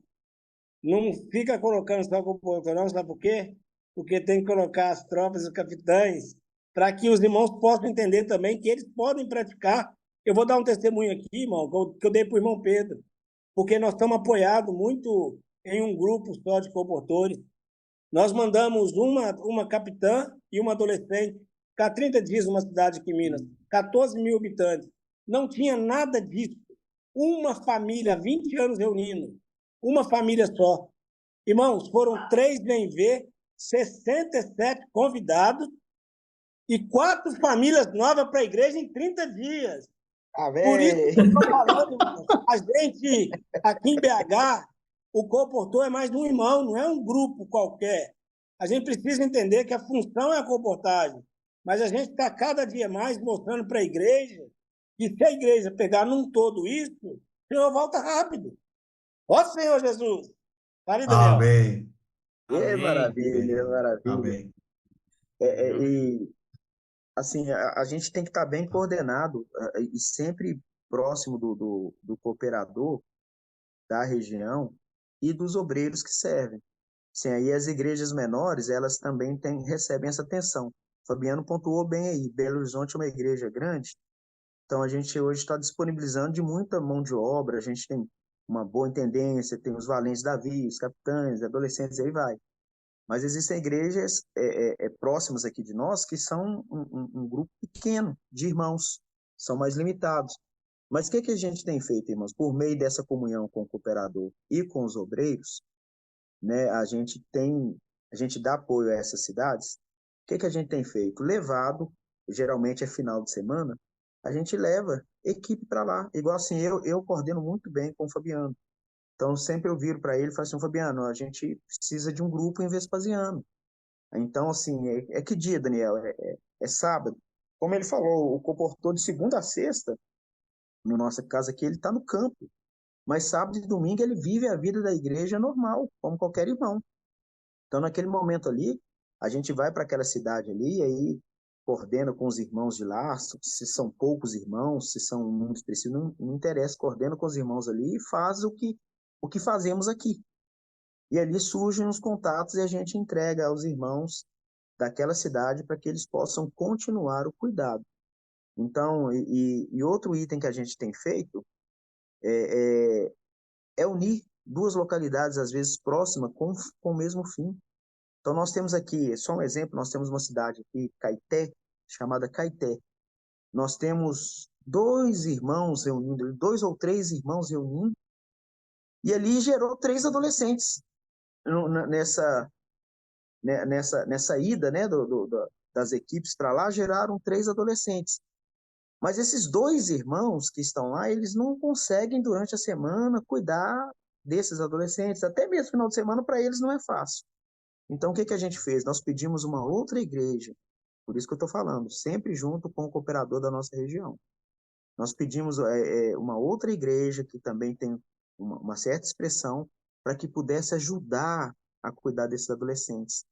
B: não fica colocando só comportor, não, sabe por quê? Porque tem que colocar as tropas e os capitães para que os irmãos possam entender também que eles podem praticar. Eu vou dar um testemunho aqui, irmão, que eu dei para o irmão Pedro, porque nós estamos apoiados muito em um grupo só de comportores. Nós mandamos uma capitã e uma adolescente ficar 30 dias numa cidade aqui em Minas, 14 mil habitantes. Não tinha nada disso. Uma família, 20 anos reunindo, uma família só. Irmãos, foram 3 vem ver, 67 convidados e 4 famílias novas para a igreja em 30 dias. Por isso que eu estou falando, a gente aqui em BH, o comportor é mais um irmão, não é um grupo qualquer. A gente precisa entender que a função é a comportagem, mas a gente está cada dia mais mostrando para a igreja que se a igreja pegar num todo isso, o Senhor volta rápido. Ó Senhor Jesus! Pare, Daniel.
A: Amém.
C: Maravilha, maravilha.
A: Amém.
C: E assim, a gente tem que estar bem coordenado e sempre próximo do cooperador da região e dos obreiros que servem. Sim, aí as igrejas menores, elas também recebem essa atenção. Fabiano pontuou bem aí, Belo Horizonte é uma igreja grande, então a gente hoje está disponibilizando de muita mão de obra, a gente tem uma boa intendência, tem os valentes Davi, os capitães, adolescentes, aí vai. Mas existem igrejas próximas aqui de nós que são um grupo pequeno de irmãos, são mais limitados. Mas o que a gente tem feito, irmãos? Por meio dessa comunhão com o cooperador e com os obreiros, né, a gente dá apoio a essas cidades. O que a gente tem feito? Levado, geralmente é final de semana, a gente leva equipe para lá. Igual assim, eu coordeno muito bem com o Fabiano. Então, sempre eu viro para ele e falo assim, Fabiano, a gente precisa de um grupo em Vespasiano. Então, assim, que dia, Daniel? É sábado. Como ele falou, o comportou de segunda a sexta, no nossa casa aqui, ele está no campo. Mas sábado e domingo ele vive a vida da igreja normal, como qualquer irmão. Então, naquele momento ali, a gente vai para aquela cidade ali, e aí coordena com os irmãos de lá, se são poucos irmãos, se são muitos precisam, não interessa, coordena com os irmãos ali e faz o que fazemos aqui. E ali surgem os contatos e a gente entrega aos irmãos daquela cidade para que eles possam continuar o cuidado. Então, e outro item que a gente tem feito é unir 2 localidades, às vezes próximas, com o mesmo fim. Então, nós temos aqui, só um exemplo, nós temos uma cidade aqui, Caeté, chamada Caeté. Nós temos 2 irmãos reunindo, 2 ou 3 irmãos reunindo, e ali gerou 3 adolescentes nessa ida, né, das equipes para lá, geraram 3 adolescentes. Mas esses 2 irmãos que estão lá, eles não conseguem, durante a semana, cuidar desses adolescentes. Até mesmo final de semana, para eles, não é fácil. Então, o que a gente fez? Nós pedimos uma outra igreja Por isso que eu estou falando, sempre junto com o cooperador da nossa região. Nós pedimos uma outra igreja que também tem uma certa expressão para que pudesse ajudar a cuidar desses adolescentes.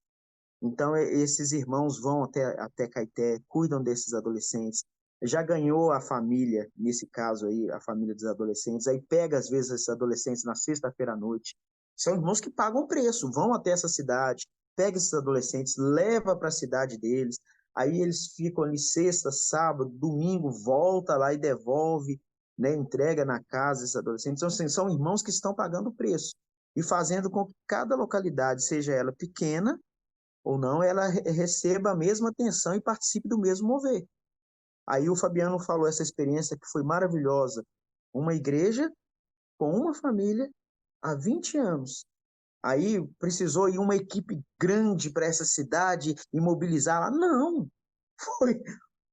C: Então, esses irmãos vão até Caeté, cuidam desses adolescentes. Já ganhou a família, nesse caso aí, a família dos adolescentes, aí pega, às vezes, esses adolescentes na sexta-feira à noite. São irmãos que pagam o preço, vão até essa cidade, pega esses adolescentes, leva para a cidade deles, aí eles ficam ali sexta, sábado, domingo, volta lá e devolve, né, entrega na casa esses adolescentes. Então, assim, são irmãos que estão pagando o preço e fazendo com que cada localidade, seja ela pequena ou não, ela receba a mesma atenção e participe do mesmo mover. Aí o Fabiano falou essa experiência que foi maravilhosa. Uma igreja com uma família há 20 anos. Aí precisou ir uma equipe grande para essa cidade e mobilizar lá. Não, foi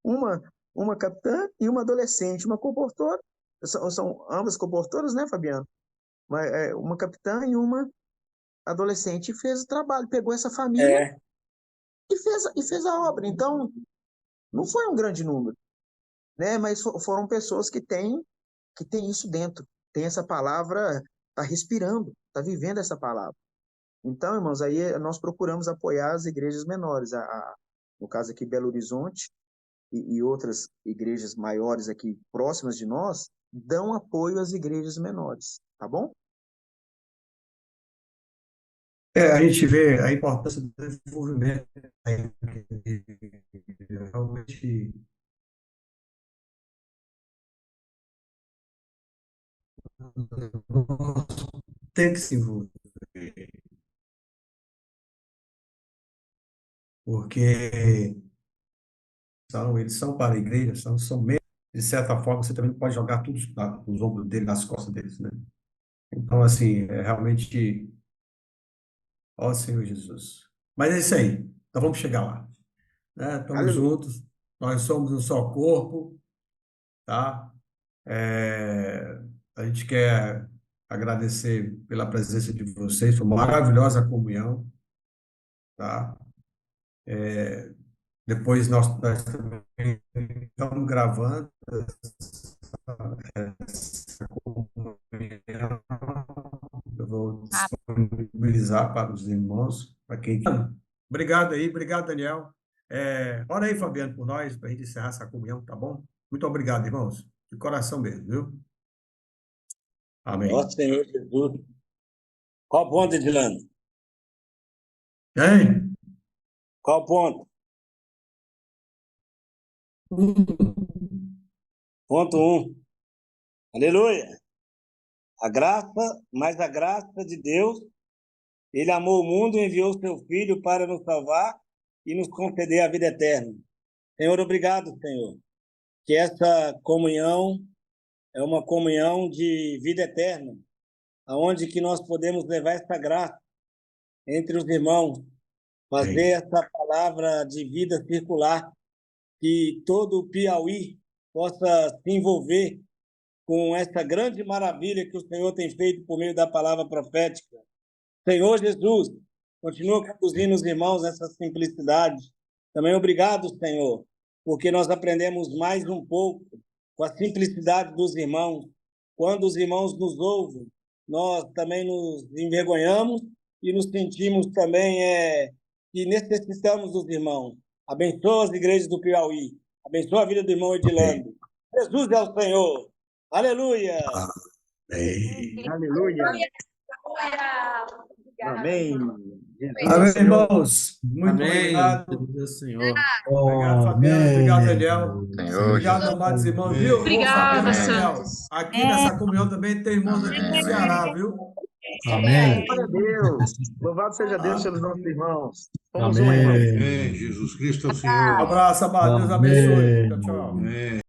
C: uma capitã e uma adolescente, uma comportora. São ambas comportoras, né, Fabiano? Uma capitã e uma adolescente e fez o trabalho, pegou essa família e fez a obra. Então, não foi um grande número, né? Mas foram pessoas que têm isso dentro, tem essa palavra, está respirando, está vivendo essa palavra. Então, irmãos, aí nós procuramos apoiar as igrejas menores, no caso aqui Belo Horizonte e outras igrejas maiores aqui próximas de nós, dão apoio às igrejas menores, tá bom?
A: A gente vê a importância do desenvolvimento. Realmente tem que se envolver, porque eles são para a igreja, são meio, de certa forma, você também não pode jogar tudo nos ombros deles, nas costas deles, né? Então, assim, realmente, ó Senhor Jesus. Mas é isso aí, então vamos chegar lá, né? Estamos
C: Aleluia.
A: juntos, nós somos um só corpo, tá? A gente quer agradecer pela presença de vocês, foi uma maravilhosa comunhão, tá? Depois nós também estamos gravando essa comunhão, eu vou disponibilizar para os irmãos, para quem... Obrigado aí, obrigado, Daniel. Ora aí, Fabiano, por nós, para a gente encerrar essa comunhão, tá bom? Muito obrigado, irmãos, de coração mesmo, viu? Amém.
B: Nosso Senhor Jesus. Qual ponto, Edilano?
A: Hein?
B: Qual ponto? Ponto 1. Aleluia. A graça de Deus, Ele amou o mundo e enviou o seu Filho para nos salvar e nos conceder a vida eterna. Senhor, obrigado, Senhor, que essa comunhão é uma comunhão de vida eterna, aonde que nós podemos levar essa graça entre os irmãos, fazer essa palavra de vida circular, que todo o Piauí possa se envolver com essa grande maravilha que o Senhor tem feito por meio da palavra profética. Senhor Jesus, continua conduzindo os irmãos nessa simplicidade. Também obrigado, Senhor, porque nós aprendemos mais um pouco com a simplicidade dos irmãos. Quando os irmãos nos ouvem, nós também nos envergonhamos e nos sentimos também que necessitamos dos irmãos. Abençoa as igrejas do Piauí. Abençoa a vida do irmão Edilando. Jesus é o Senhor. Aleluia.
A: Amém.
C: Aleluia. Amém.
A: Amém, irmãos. Muito
D: Amém.
A: obrigado.
D: Deus, Senhor.
A: Obrigado, Fabiano. Obrigado, Daniel.
G: Senhor
A: Obrigado,
G: Jesus.
A: amados irmãos. Viu?
F: Obrigada,
A: Ô, Fabiano, Daniel,
F: Santos.
A: aqui nessa comunhão também tem irmãos aqui do Ceará, viu?
D: Amém.
C: Glória a Deus. Louvado seja Deus pelos nossos irmãos. Somos um, irmão.
D: Amém.
H: Amém. Jesus Cristo é o Senhor.
A: Abraço, amado. Deus abençoe. Tchau, tchau.
H: Amém.